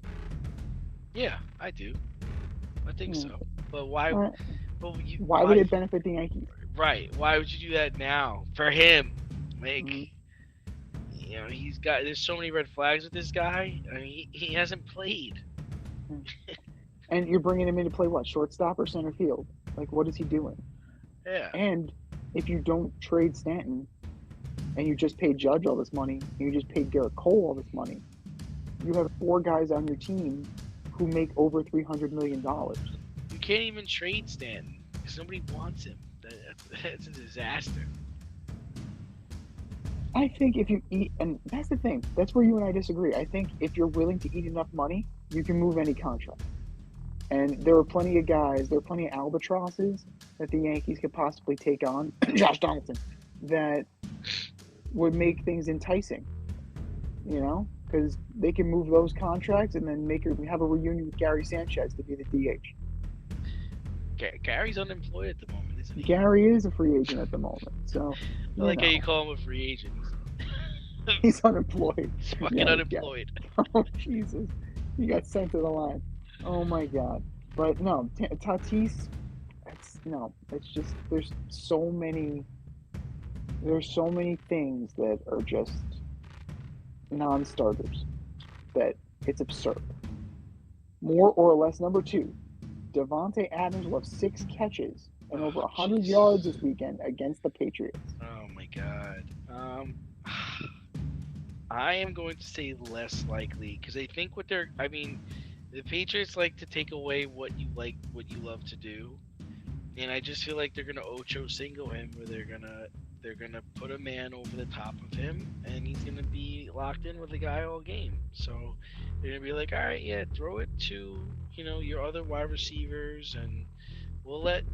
Yeah, I do. I think so. But why? Right. Why would it benefit the Yankees? Right. Why would you do that now for him? Like, there's so many red flags with this guy. I mean, he hasn't played. And you're bringing him in to play what? Shortstop or center field? Like, what is he doing? Yeah. And if you don't trade Stanton and you just pay Judge all this money, and you just pay Garrett Cole all this money, you have 4 guys on your team who make over $300 million. You can't even trade Stanton because nobody wants him. That's a disaster. I think if you eat, and that's the thing, that's where you and I disagree. I think if you're willing to eat enough money, you can move any contract. And there are plenty of guys, there are plenty of albatrosses that the Yankees could possibly take on, Josh Donaldson, that would make things enticing, because they can move those contracts and then have a reunion with Gary Sanchez to be the DH. Gary's unemployed at the moment, isn't he? Gary is a free agent at the moment, so I like how you call him a free agent. he's unemployed. He's fucking unemployed. Oh Jesus, he got sent to the line. Oh my God! But no, Tatis. It's just there's so many things that are just non-starters that it's absurd. More or less. Number 2, Devontae Adams will have 6 catches and over 100 yards this weekend against the Patriots. Oh my God. I am going to say less likely because I think the Patriots like to take away what you love to do, and I just feel like they're gonna Ocho Cinco him, where they're gonna put a man over the top of him, and he's gonna be locked in with the guy all game. So they're gonna be like, all right, yeah, throw it to your other wide receivers, and we'll let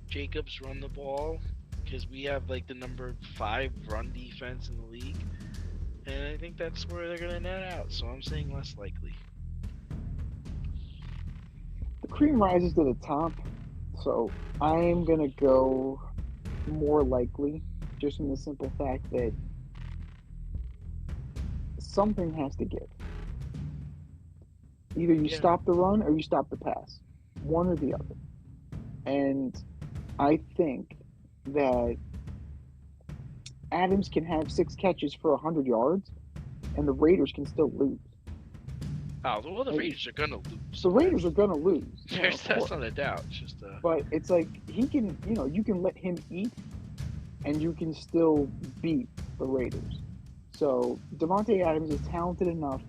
Jacobs run the ball because we have like the number 5 run defense in the league, and I think that's where they're gonna net out. So I'm saying less likely. The cream rises to the top, so I'm going to go more likely, just from the simple fact that something has to give. Either you stop the run or you stop the pass, one or the other. And I think that Adams can have 6 catches for 100 yards, and the Raiders can still lose. Oh, well, the Raiders are gonna lose. The Raiders are gonna lose. That's not a doubt. It's just But it's like he can, you can let him eat and you can still beat the Raiders. So Devontae Adams is talented enough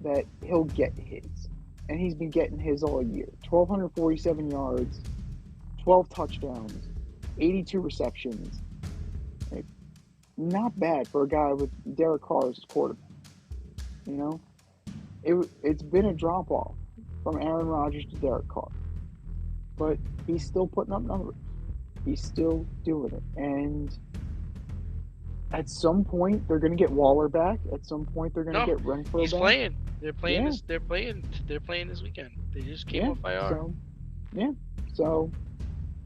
that he'll get his, and he's been getting his all year. 1,247 yards, 12 touchdowns, 82 receptions. Like, not bad for a guy with Derek Carr as his quarterback. You know, it's been a drop off from Aaron Rodgers to Derek Carr, but he's still putting up numbers. He's still doing it, and at some point they're going to get Waller back. At some point they're going to No, get Renfro he's back. playing. They're playing Yeah. this. They're playing this weekend. They just came Yeah. off IR. So, yeah. So,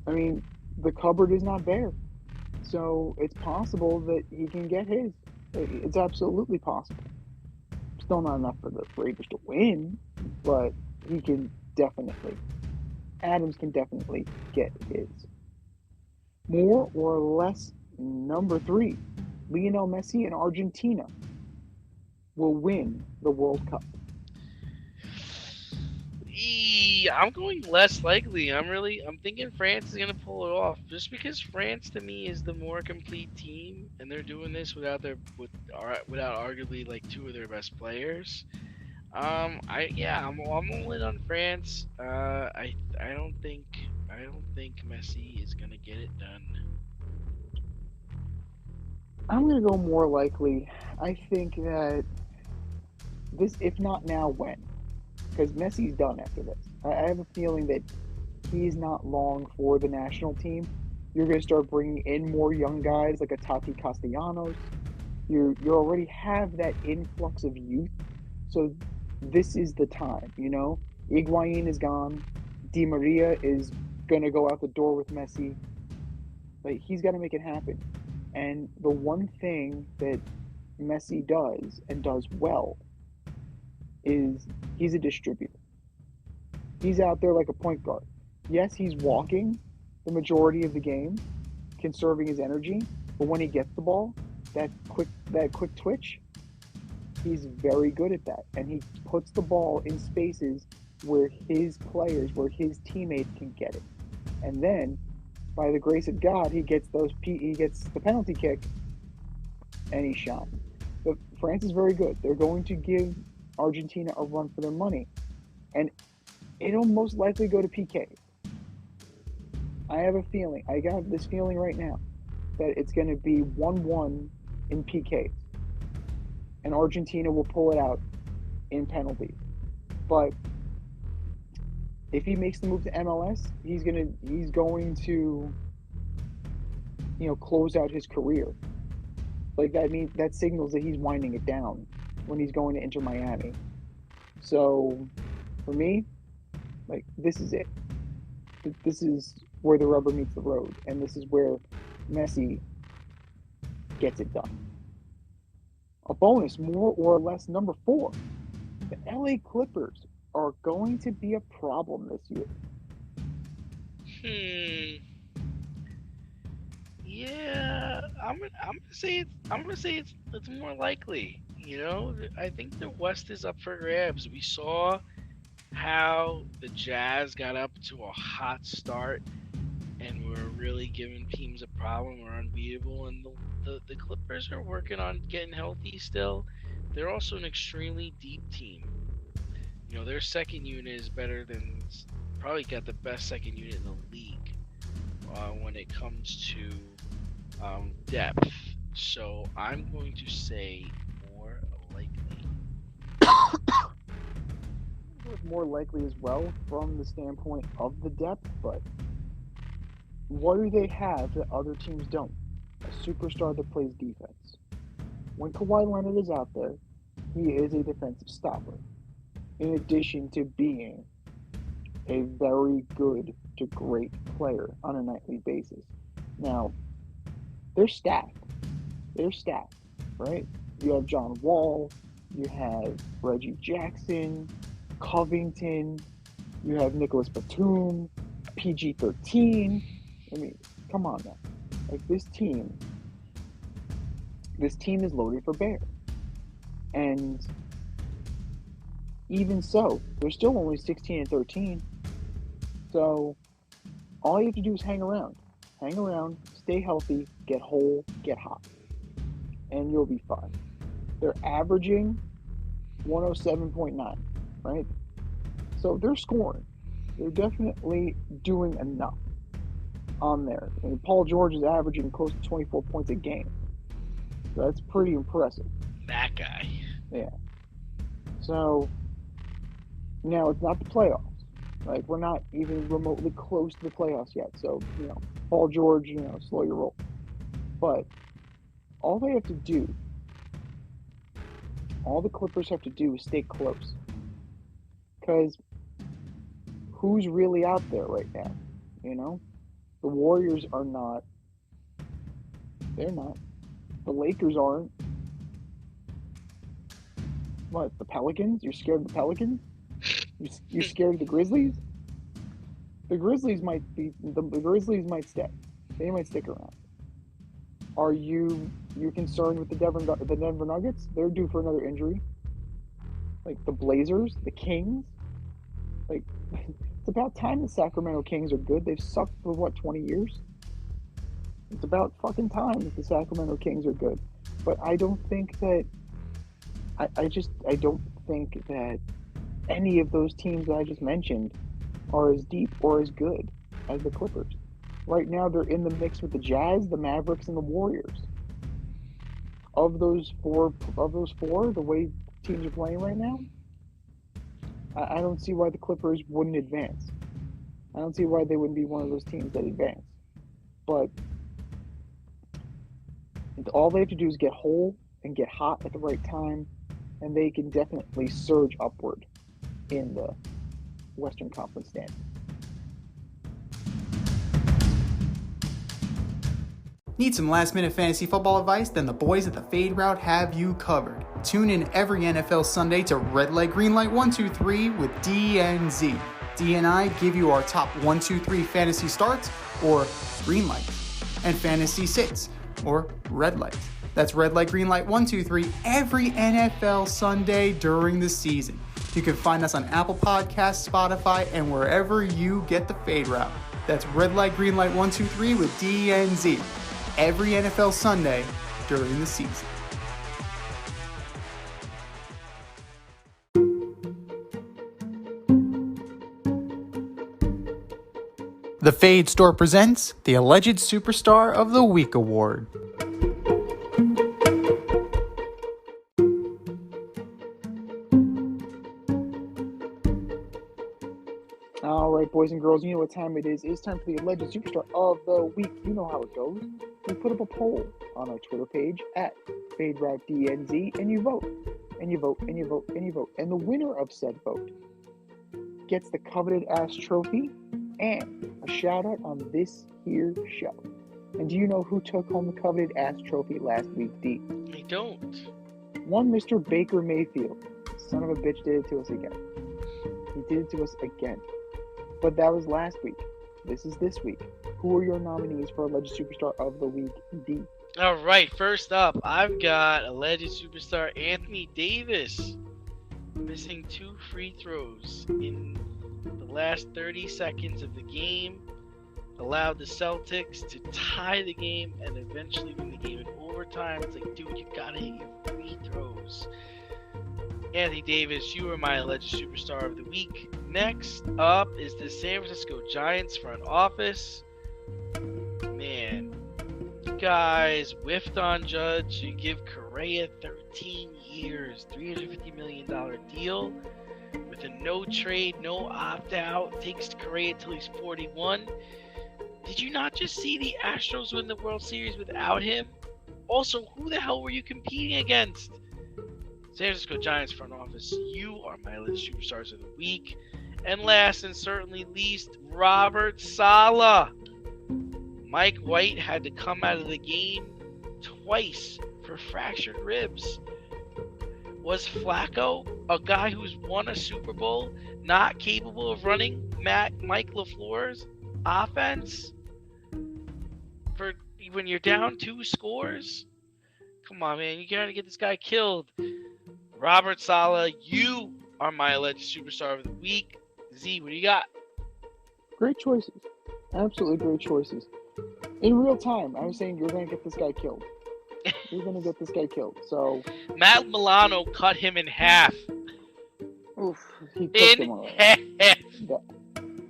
I mean, the cupboard is not bare. So it's possible that he can get his. It's absolutely possible. Still not enough for the Raiders to win, but he can definitely. Adams can definitely get his. More or less, number 3, Lionel Messi and Argentina will win the World Cup. I'm going less likely. I'm thinking France is gonna pull it off, just because France to me is the more complete team, and they're doing this without arguably like 2 of their best players. I'm all in on France. I don't think Messi is gonna get it done. I'm going to go more likely. I think that this, if not now, when? Because Messi's done after this. I have a feeling that he's not long for the national team. You're going to start bringing in more young guys like a Tati Castellanos. You already have that influx of youth. So this is the time, you know? Higuain is gone. Di Maria is going to go out the door with Messi. Like, he's got to make it happen. And the one thing that Messi does, and does well, is he's a distributor. He's out there like a point guard. Yes, he's walking the majority of the game, conserving his energy, but when he gets the ball, that quick twitch, he's very good at that. And he puts the ball in spaces where his teammates can get it. And then, by the grace of God, he gets the penalty kick, and he shot. But France is very good. They're going to give Argentina a run for their money, and it'll most likely go to PK. I have this feeling right now that it's going to be 1-1 in PK, and Argentina will pull it out in penalties. But if he makes the move to MLS, he's going to close out his career. Like, that signals that he's winding it down when he's going to Inter Miami. So for me, like, this is it. This is where the rubber meets the road, and this is where Messi gets it done. A bonus, more or less, number 4. The LA Clippers are going to be a problem this year. Yeah, I'm gonna say it's more likely. You know, I think the West is up for grabs. We saw how the Jazz got up to a hot start and were really giving teams a problem. We're unbeatable, and the Clippers are working on getting healthy still. They're also an extremely deep team. You know, their second unit is probably got the best second unit in the league when it comes to depth. So I'm going to say more likely. It's more likely as well from the standpoint of the depth, but what do they have that other teams don't? A superstar that plays defense. When Kawhi Leonard is out there, he is a defensive stopper, in addition to being a very good to great player on a nightly basis. Now, they're stacked. Right? You have John Wall, you have Reggie Jackson, Covington, you have Nicholas Batum, PG-13. I mean, come on now. Like, this team is loaded for bear. And even so, they're still only 16-13. So all you have to do is hang around. hang around, stay healthy, get whole, get hot, and you'll be fine. They're averaging 107.9, right? So they're scoring. They're definitely doing enough on there. And Paul George is averaging close to 24 points a game. So that's pretty impressive. That guy. Yeah. So now it's not the playoffs. Like, we're not even remotely close to the playoffs yet. So, Paul George, slow your roll. But all they have to do, all the Clippers have to do is stay close. Because who's really out there right now? The Warriors are not. They're not. The Lakers aren't. What, the Pelicans? You're scared of the Pelicans? You're scared of the Grizzlies? The Grizzlies might stay. They might stick around. Are you concerned with the Denver Nuggets? They're due for another injury. Like the Blazers, the Kings. Like, it's about time the Sacramento Kings are good. They've sucked for 20 years? It's about fucking time that the Sacramento Kings are good. But I don't think that I don't think that any of those teams that I just mentioned are as deep or as good as the Clippers. Right now, they're in the mix with the Jazz, the Mavericks, and the Warriors. Of those four, the way teams are playing right now, I don't see why the Clippers wouldn't advance. I don't see why they wouldn't be one of those teams that advance. But all they have to do is get whole and get hot at the right time, and they can definitely surge upward in the Western Conference standings. Need some last-minute fantasy football advice? Then the boys at the Fade Route have you covered. Tune in every NFL Sunday to Red Light, Green Light 1, 2, 3 with DNZ. D and I give you our top 1, 2, 3 fantasy starts, or green light, and fantasy sits, or red light. That's Red Light, Green Light 1, 2, 3 every NFL Sunday during the season. You can find us on Apple Podcasts, Spotify, and wherever you get the Fade Route. That's Red Light, Green Light 1, 2, 3 with DNZ. Every NFL Sunday during the season. The Fade Store presents the Alleged Superstar of the Week Award. All right, boys and girls, you know what time it is. It's time for the Alleged Superstar of the Week. You know how it goes. We put up a poll on our Twitter page at FadeRouteDNZ, and you vote, and you vote, and you vote, and you vote. And the winner of said vote gets the coveted ass trophy and a shout out on this here show. And do you know who took home the coveted ass trophy last week, D? I don't. One Mr. Baker Mayfield. Son of a bitch did it to us again. He did it to us again. But that was last week. This is this week. Who are your nominees for Alleged Superstar of the Week, D? All right, first up, I've got Alleged Superstar Anthony Davis missing 2 free throws in the last 30 seconds of the game, allowed the Celtics to tie the game and eventually win the game in overtime. It's like, dude, you gotta hit your free throws. Anthony Davis, you are my Alleged Superstar of the Week. Next up is the San Francisco Giants front office. Man, you guys whiffed on Judge. You give Correa 13 years, $350 million deal with a no trade, no opt-out. Takes Correa till he's 41. Did you not just see the Astros win the World Series without him? Also, who the hell were you competing against? San Francisco Giants front office, you are my Alleged Superstars of the Week. And last and certainly least, Robert Saleh. Mike White had to come out of the game twice for fractured ribs. Was Flacco, a guy who's won a Super Bowl, not capable of running Mike LaFleur's offense for when you're down 2 scores? Come on, man. You gotta get this guy killed. Robert Saleh, you are my Alleged Superstar of the Week. Z, what do you got? Great choices. Absolutely great choices. In real time, I was saying you're going to get this guy killed. You're going to get this guy killed. So, Matt Milano cut him in half. oof, he took him In away. half. That,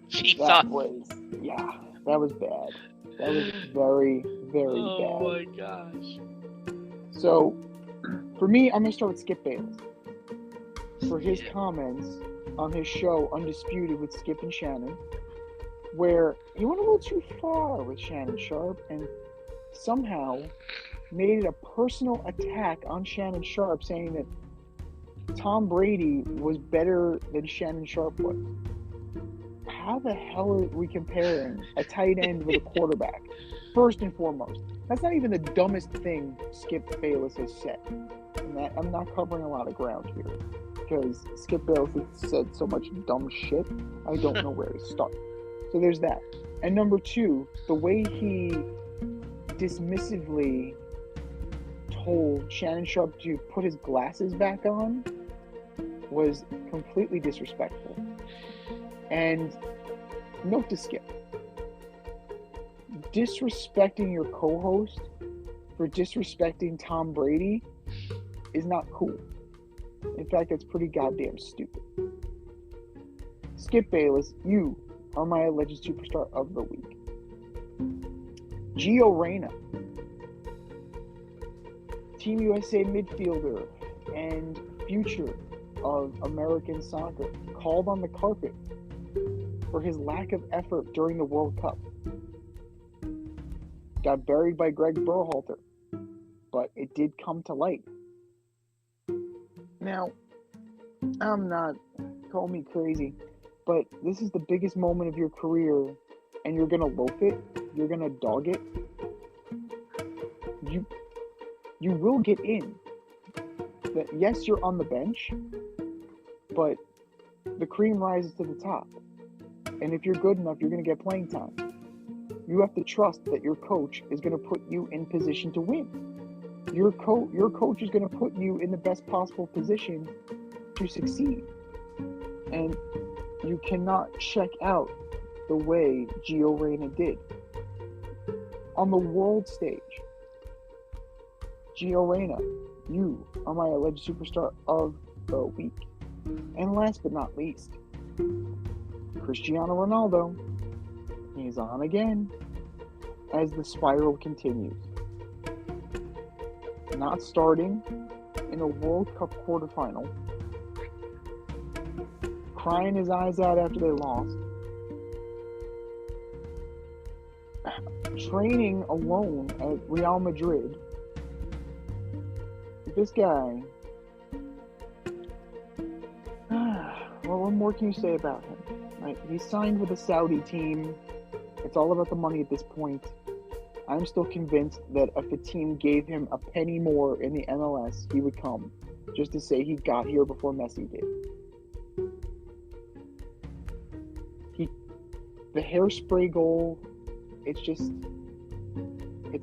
Jesus. that was, yeah, that was bad. That was very, very Oh bad. my gosh. So, for me, I'm going to start with Skip Bayless. For his Yeah. comments on his show, Undisputed with Skip and Shannon, where he went a little too far with Shannon Sharp and somehow made it a personal attack on Shannon Sharp, saying that Tom Brady was better than Shannon Sharp was. How the hell are we comparing a tight end with a quarterback? First and foremost, that's not even the dumbest thing Skip Bayless has said. And that, I'm not covering a lot of ground here because Skip Bayless has said so much dumb shit, I don't know where to start. So there's that. And number two, the way he dismissively told Shannon Sharp to put his glasses back on was completely disrespectful. And note to Skip, disrespecting your co-host for disrespecting Tom Brady is not cool. In fact, it's pretty goddamn stupid. Skip Bayless, you are my alleged superstar of the week. Gio Reyna, Team USA midfielder and future of American soccer, called on the carpet for his lack of effort during the World Cup. Got buried by Greg Berhalter, but it did come to light. Now, I'm not, call me crazy, but this is the biggest moment of your career, and you're gonna loaf it, you're gonna dog it. You will get in. That yes, you're on the bench, but the cream rises to the top. And if you're good enough, you're gonna get playing time. You have to trust that your coach is gonna put you in position to win. Your coach is gonna put you in the best possible position to succeed. And you cannot check out the way Gio Reyna did. On the world stage, Gio Reyna, you are my alleged superstar of the week. And last but not least, Cristiano Ronaldo. He's on again as the spiral continues. Not starting in a World Cup quarterfinal, crying his eyes out after they lost, training alone at Real Madrid. This guy, well, what more can you say about him? Right? He signed with a Saudi team. It's all about the money at this point. I'm still convinced that if a team gave him a penny more in the MLS, he would come, just to say he got here before Messi did. The hairspray goal, it's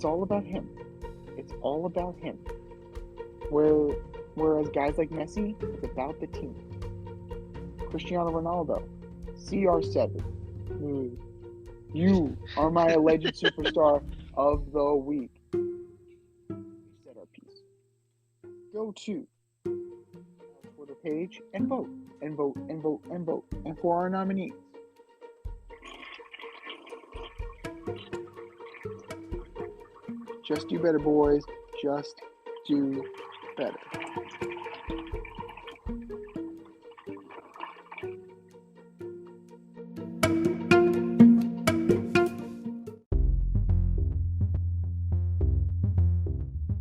all about him. It's all about him. Whereas guys like Messi, it's about the team. Cristiano Ronaldo, CR7. You are my alleged superstar of the week. We said our piece. Go to our Twitter page and vote, and vote, and vote, and vote. And for our nominees, just do better, boys. Just do better.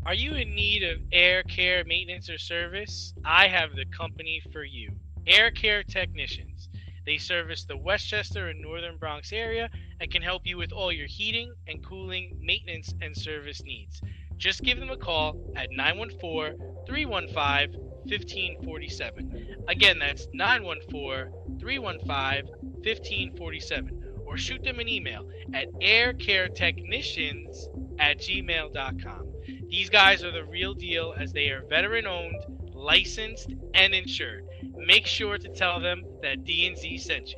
Are you in need of air care maintenance or service? I have the company for you. Air Care Technicians. They service the Westchester and Northern Bronx area and can help you with all your heating and cooling, maintenance, and service needs. Just give them a call at 914-315-1547. Again, that's 914-315-1547. Or shoot them an email at aircaretechnicians@gmail.com. These guys are the real deal as they are veteran-owned, licensed, and insured. Make sure to tell them that D&Z sent you.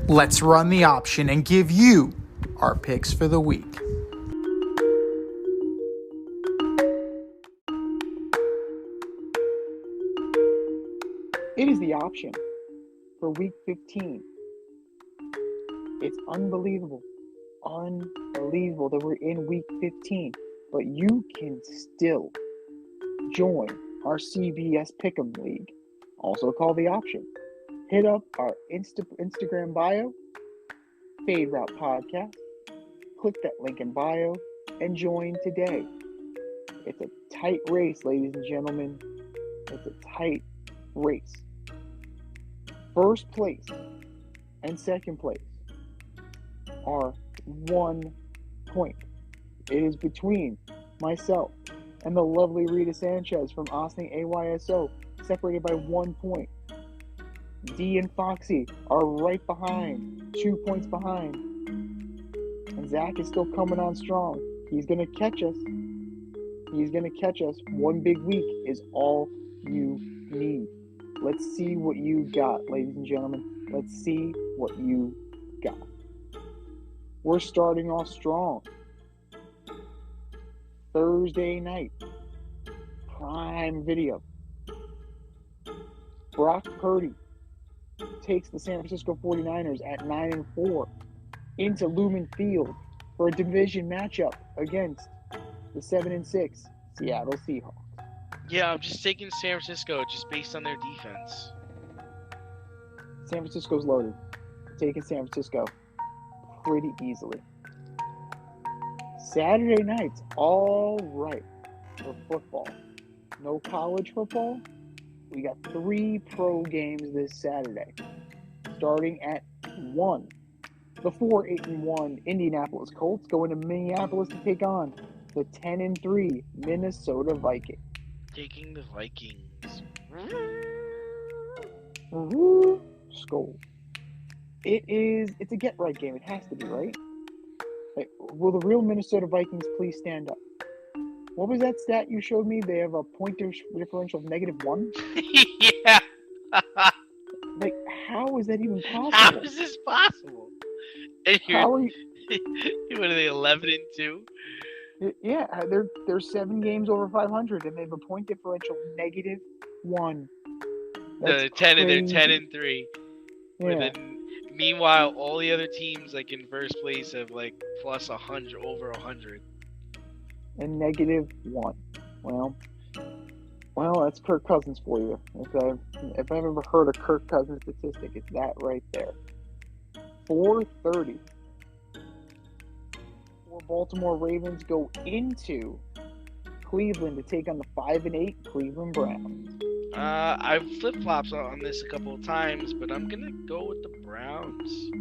Let's run the option and give you our picks for the week. It is the option for week 15. It's unbelievable that we're in week 15, but you can still join our CBS Pick'em League, also called the option. Hit up our Instagram bio, Fade Route Podcast. Click that link in bio and join today. It's a tight race, ladies and gentlemen. It's a tight race. First place and second place are 1 point. It is between myself and the lovely Rita Sanchez from Austin AYSO, separated by 1 point. D and Foxy are right behind, 2 points behind. And Zach is still coming on strong. He's going to catch us. One big week is all you need. Let's see what you got, ladies and gentlemen. Let's see what you got. We're starting off strong. Thursday night. Prime video. Brock Purdy takes the San Francisco 49ers at 9-4 into Lumen Field for a division matchup against the 7-6 Seattle Seahawks. Yeah, I'm just taking San Francisco just based on their defense. San Francisco's loaded. Taking San Francisco pretty easily. Saturday nights, all right for football. No college football. We got 3 pro games this Saturday. Starting at 1. The 4-8-1 Indianapolis Colts going to Minneapolis to take on the 10-3 Minnesota Vikings. Taking the Vikings. Skull. It's a get-right game. It has to be, right? Like, will the real Minnesota Vikings please stand up? What was that stat you showed me? They have a point differential of -1? Yeah. Like, how is that even possible? How is this possible? And How are you? What are they, 11-2? Yeah, they're 7 games over 500, and they have a point differential -1. They're 10-3. Yeah, Meanwhile, all the other teams like in first place have like plus 100, over 100. and -1. Well, that's Kirk Cousins for you. If I've ever heard a Kirk Cousins statistic, it's that right there. 4:30. Baltimore Ravens go into Cleveland to take on the 5-8 Cleveland Browns. I've flip-flops on this a couple of times, but I'm gonna go with the Browns.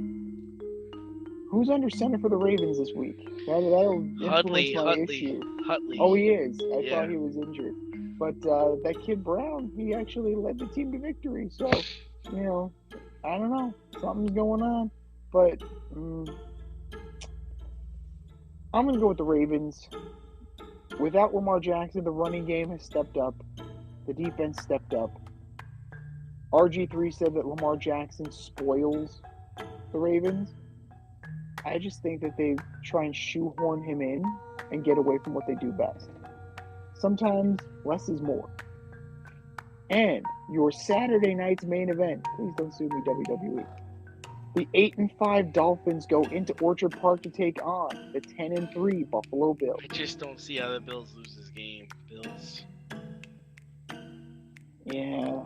Who's under center for the Ravens this week? That'll influence my issue. Hutley. Oh, he is. I Yeah. thought he was injured. But that kid Brown, he actually led the team to victory. So, I don't know. Something's going on. But I'm going to go with the Ravens. Without Lamar Jackson, the running game has stepped up. The defense stepped up. RG3 said that Lamar Jackson spoils the Ravens. I just think that they try and shoehorn him in and get away from what they do best. Sometimes less is more. And your Saturday night's main event, please don't sue me, WWE. The 8-5 Dolphins go into Orchard Park to take on the 10-3 Buffalo Bills. I just don't see how the Bills lose this game. Bills. Yeah,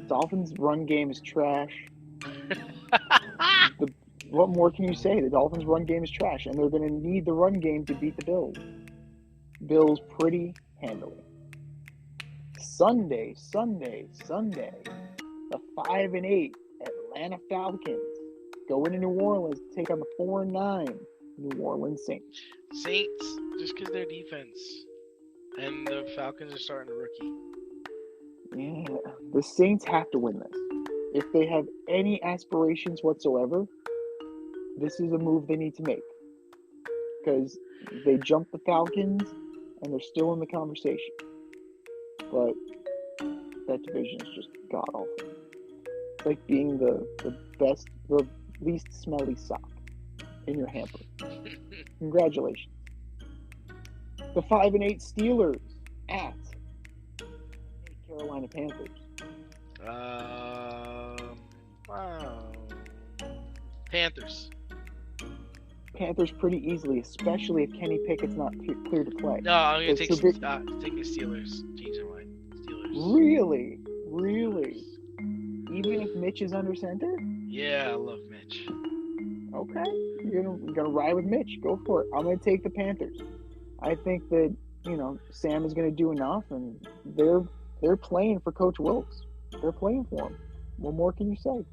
Dolphins' run game is trash. What more can you say? The Dolphins' run game is trash, and they're going to need the run game to beat the Bills. Bills pretty handily. Sunday. The 5-8 Atlanta Falcons go into New Orleans to take on the 4-9 New Orleans Saints. Saints, just because their defense. And the Falcons are starting a rookie. Yeah, the Saints have to win this. If they have any aspirations whatsoever, this is a move they need to make. Because they jumped the Falcons, and they're still in the conversation. But that division is just god-awful. It's like being the least smelly sock in your hamper. Congratulations. The 5-8 Steelers at Carolina Panthers. Wow. Panthers. Panthers pretty easily, especially if Kenny Pickett's not clear to play. No, I'm gonna Because take Trubisky- take the Steelers. Change my mind. Steelers. Really? Really? Even if Mitch is under center? Yeah, I love Mitch. Okay. You're gonna ride with Mitch. Go for it. I'm gonna take the Panthers. I think that, Sam is gonna do enough, and they're playing for Coach Wilkes. They're playing for him. What more can you say?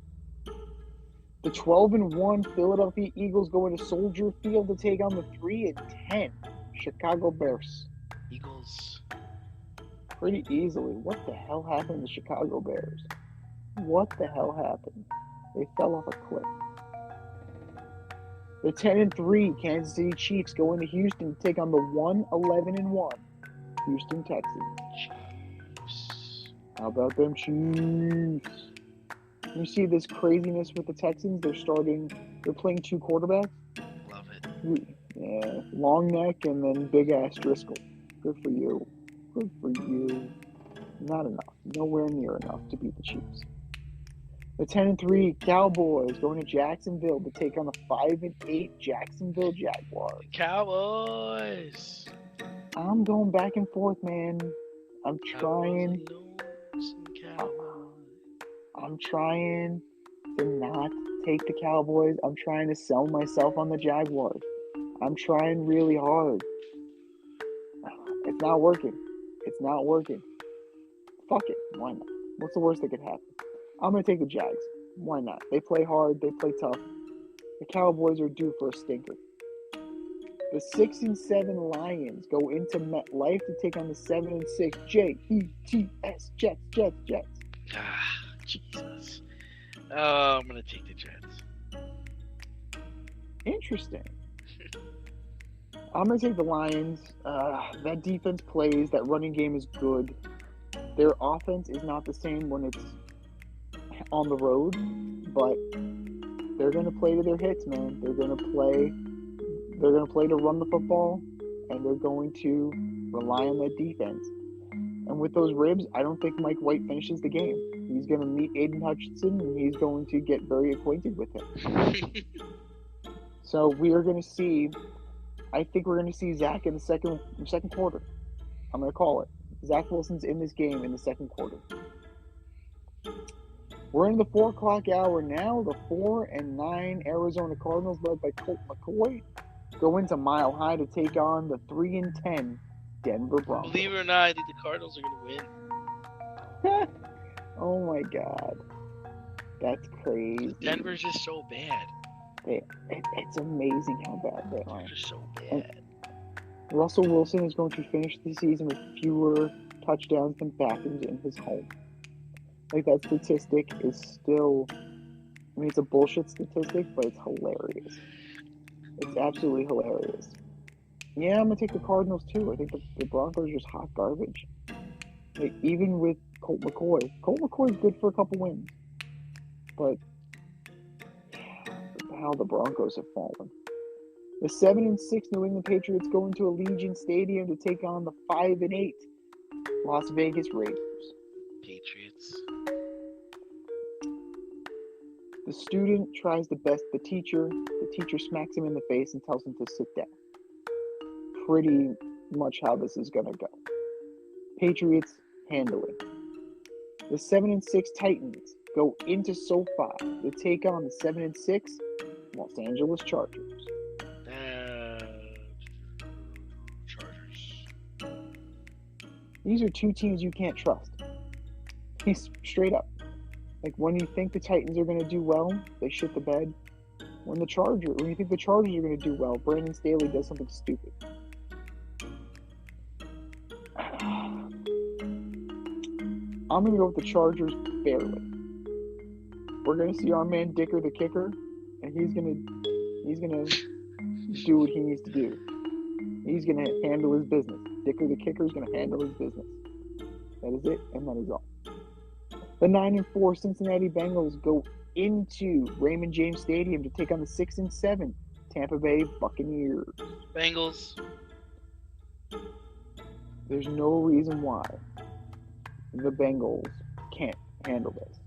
The 12-1 Philadelphia Eagles go into Soldier Field to take on the 3-10 Chicago Bears. Eagles. Pretty easily. What the hell happened to the Chicago Bears? What the hell happened? They fell off a cliff. The 10-3 Kansas City Chiefs go into Houston to take on the 1-11-1 Houston Texans. Chiefs. How about them Chiefs? You see this craziness with the Texans? They're playing two quarterbacks. Love it. Yeah, long neck and then big ass Driscoll. Good for you. Good for you. Not enough. Nowhere near enough to beat the Chiefs. The 10-3 Cowboys going to Jacksonville to take on the 5-8 Jacksonville Jaguars. Cowboys. I'm going back and forth, man. I'm trying to not take the Cowboys. I'm trying to sell myself on the Jaguars. I'm trying really hard. It's not working. Fuck it. Why not? What's the worst that could happen? I'm going to take the Jags. Why not? They play hard. They play tough. The Cowboys are due for a stinker. The 6-7 Lions go into MetLife to take on the 7-6 Jets. Jets. Ah, Jesus. Oh, I'm gonna take the Jets. Interesting. I'm going to take the Lions. That defense plays. That running game is good. Their offense is not the same when it's on the road, but they're going to play to their hits, man. They're going to play to run the football, and they're going to rely on that defense. And with those ribs, I don't think Mike White finishes the game. He's going to meet Aiden Hutchinson, and he's going to get very acquainted with him. So I think we're going to see Zach in the second quarter. I'm going to call it. Zach Wilson's in this game in the second quarter. We're in the 4 o'clock hour now. The 4-9 Arizona Cardinals, led by Colt McCoy, go into Mile High to take on the 3-10 Denver Broncos. Believe it or not, I think the Cardinals are gonna win. Oh my God, that's crazy. Denver's just so bad. It's amazing how bad they are. They're just so bad. Russell Wilson is going to finish the season with fewer touchdowns than Beckham in his home. Like, that statistic is still, it's a bullshit statistic, but it's hilarious. It's absolutely hilarious. Yeah, I'm going to take the Cardinals too. I think the Broncos are just hot garbage. Like, even with Colt McCoy's good for a couple wins. But how the Broncos have fallen. The 7-6 New England Patriots go into Allegiant Stadium to take on the 5-8 Las Vegas Raiders. Patriots. The student tries to best the teacher. The teacher smacks him in the face and tells him to sit down. Pretty much how this is going to go. Patriots handling. The 7-6 Titans go into SoFi to take on the 7-6 Los Angeles Chargers. Chargers. These are two teams you can't trust. He's straight up. Like, when you think the Titans are going to do well, they shit the bed. When you think the Chargers are going to do well, Brandon Staley does something stupid. I'm going to go with the Chargers barely. We're going to see our man Dicker the kicker, and he's going to do what he needs to do. He's going to handle his business. Dicker the kicker is going to handle his business. That is it, and that is all. The 9-4 Cincinnati Bengals go into Raymond James Stadium to take on the 6-7 Tampa Bay Buccaneers. Bengals. There's no reason why the Bengals can't handle this.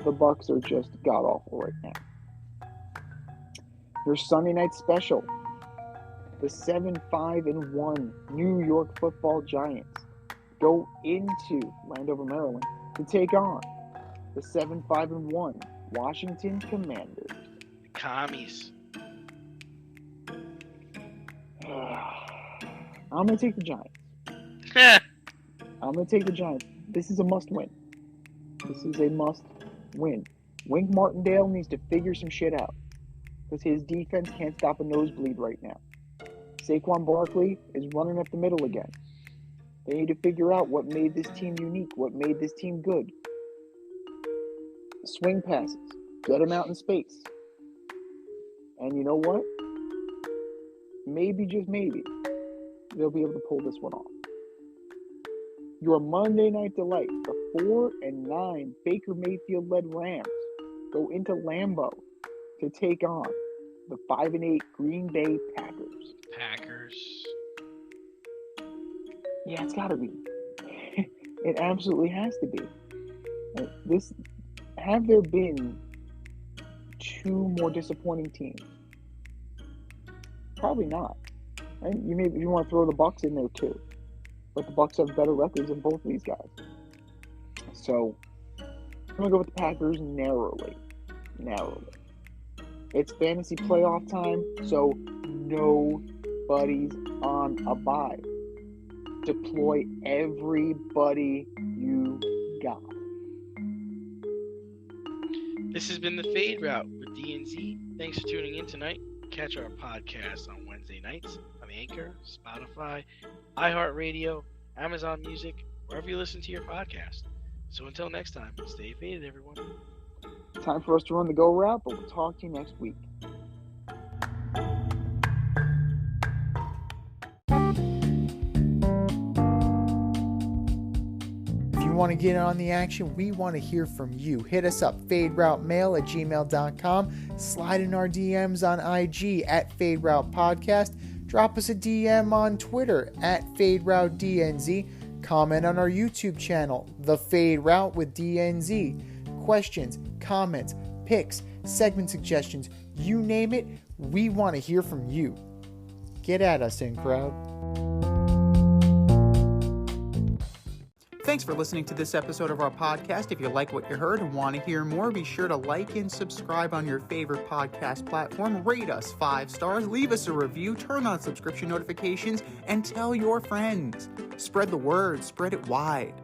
The Bucs are just god-awful right now. Your Sunday night special, the 7-5-1 New York Football Giants go into Landover, Maryland to take on the 7-5-1 Washington Commanders. Commies. I'm going to take the Giants. I'm going to take the Giants. This is a must-win. This is a must-win. Wink Martindale needs to figure some shit out because his defense can't stop a nosebleed right now. Saquon Barkley is running up the middle again. They need to figure out what made this team unique, what made this team good. Swing passes. Get them out in space. And you know what? Maybe, just maybe, they'll be able to pull this one off. Your Monday night delight, the 4-9 Baker Mayfield-led Rams go into Lambeau to take on the 5-8 Green Bay Packers. Packers. Yeah, it's got to be. It absolutely has to be. Have there been two more disappointing teams? Probably not. And you want to throw the Bucs in there too, but the Bucs have better records than both of these guys. So I'm gonna go with the Packers narrowly. It's fantasy playoff time, so nobody's on a bye. Deploy everybody you got. This has been the Fade Route with DNZ. Thanks for tuning in tonight. Catch our podcast on Wednesday nights on Anchor, Spotify, iHeartRadio, Amazon Music, wherever you listen to your podcast. So until next time, stay faded, everyone. Time for us to run the go route, but we'll talk to you next week. Want to get on the action? We want to hear from you. Hit us up, faderoutemail@gmail.com. Slide in our DMs on IG at Fade Route Podcast. Drop us a DM on Twitter at FadeRouteDNZ. Comment on our YouTube channel, The Fade Route with DNZ. Questions, comments, picks, segment suggestions, you name it, we want to hear from you. Get at us, in crowd. Thanks for listening to this episode of our podcast. If you like what you heard and want to hear more, be sure to like and subscribe on your favorite podcast platform. Rate us 5 stars, leave us a review, turn on subscription notifications, and tell your friends. Spread the word, spread it wide.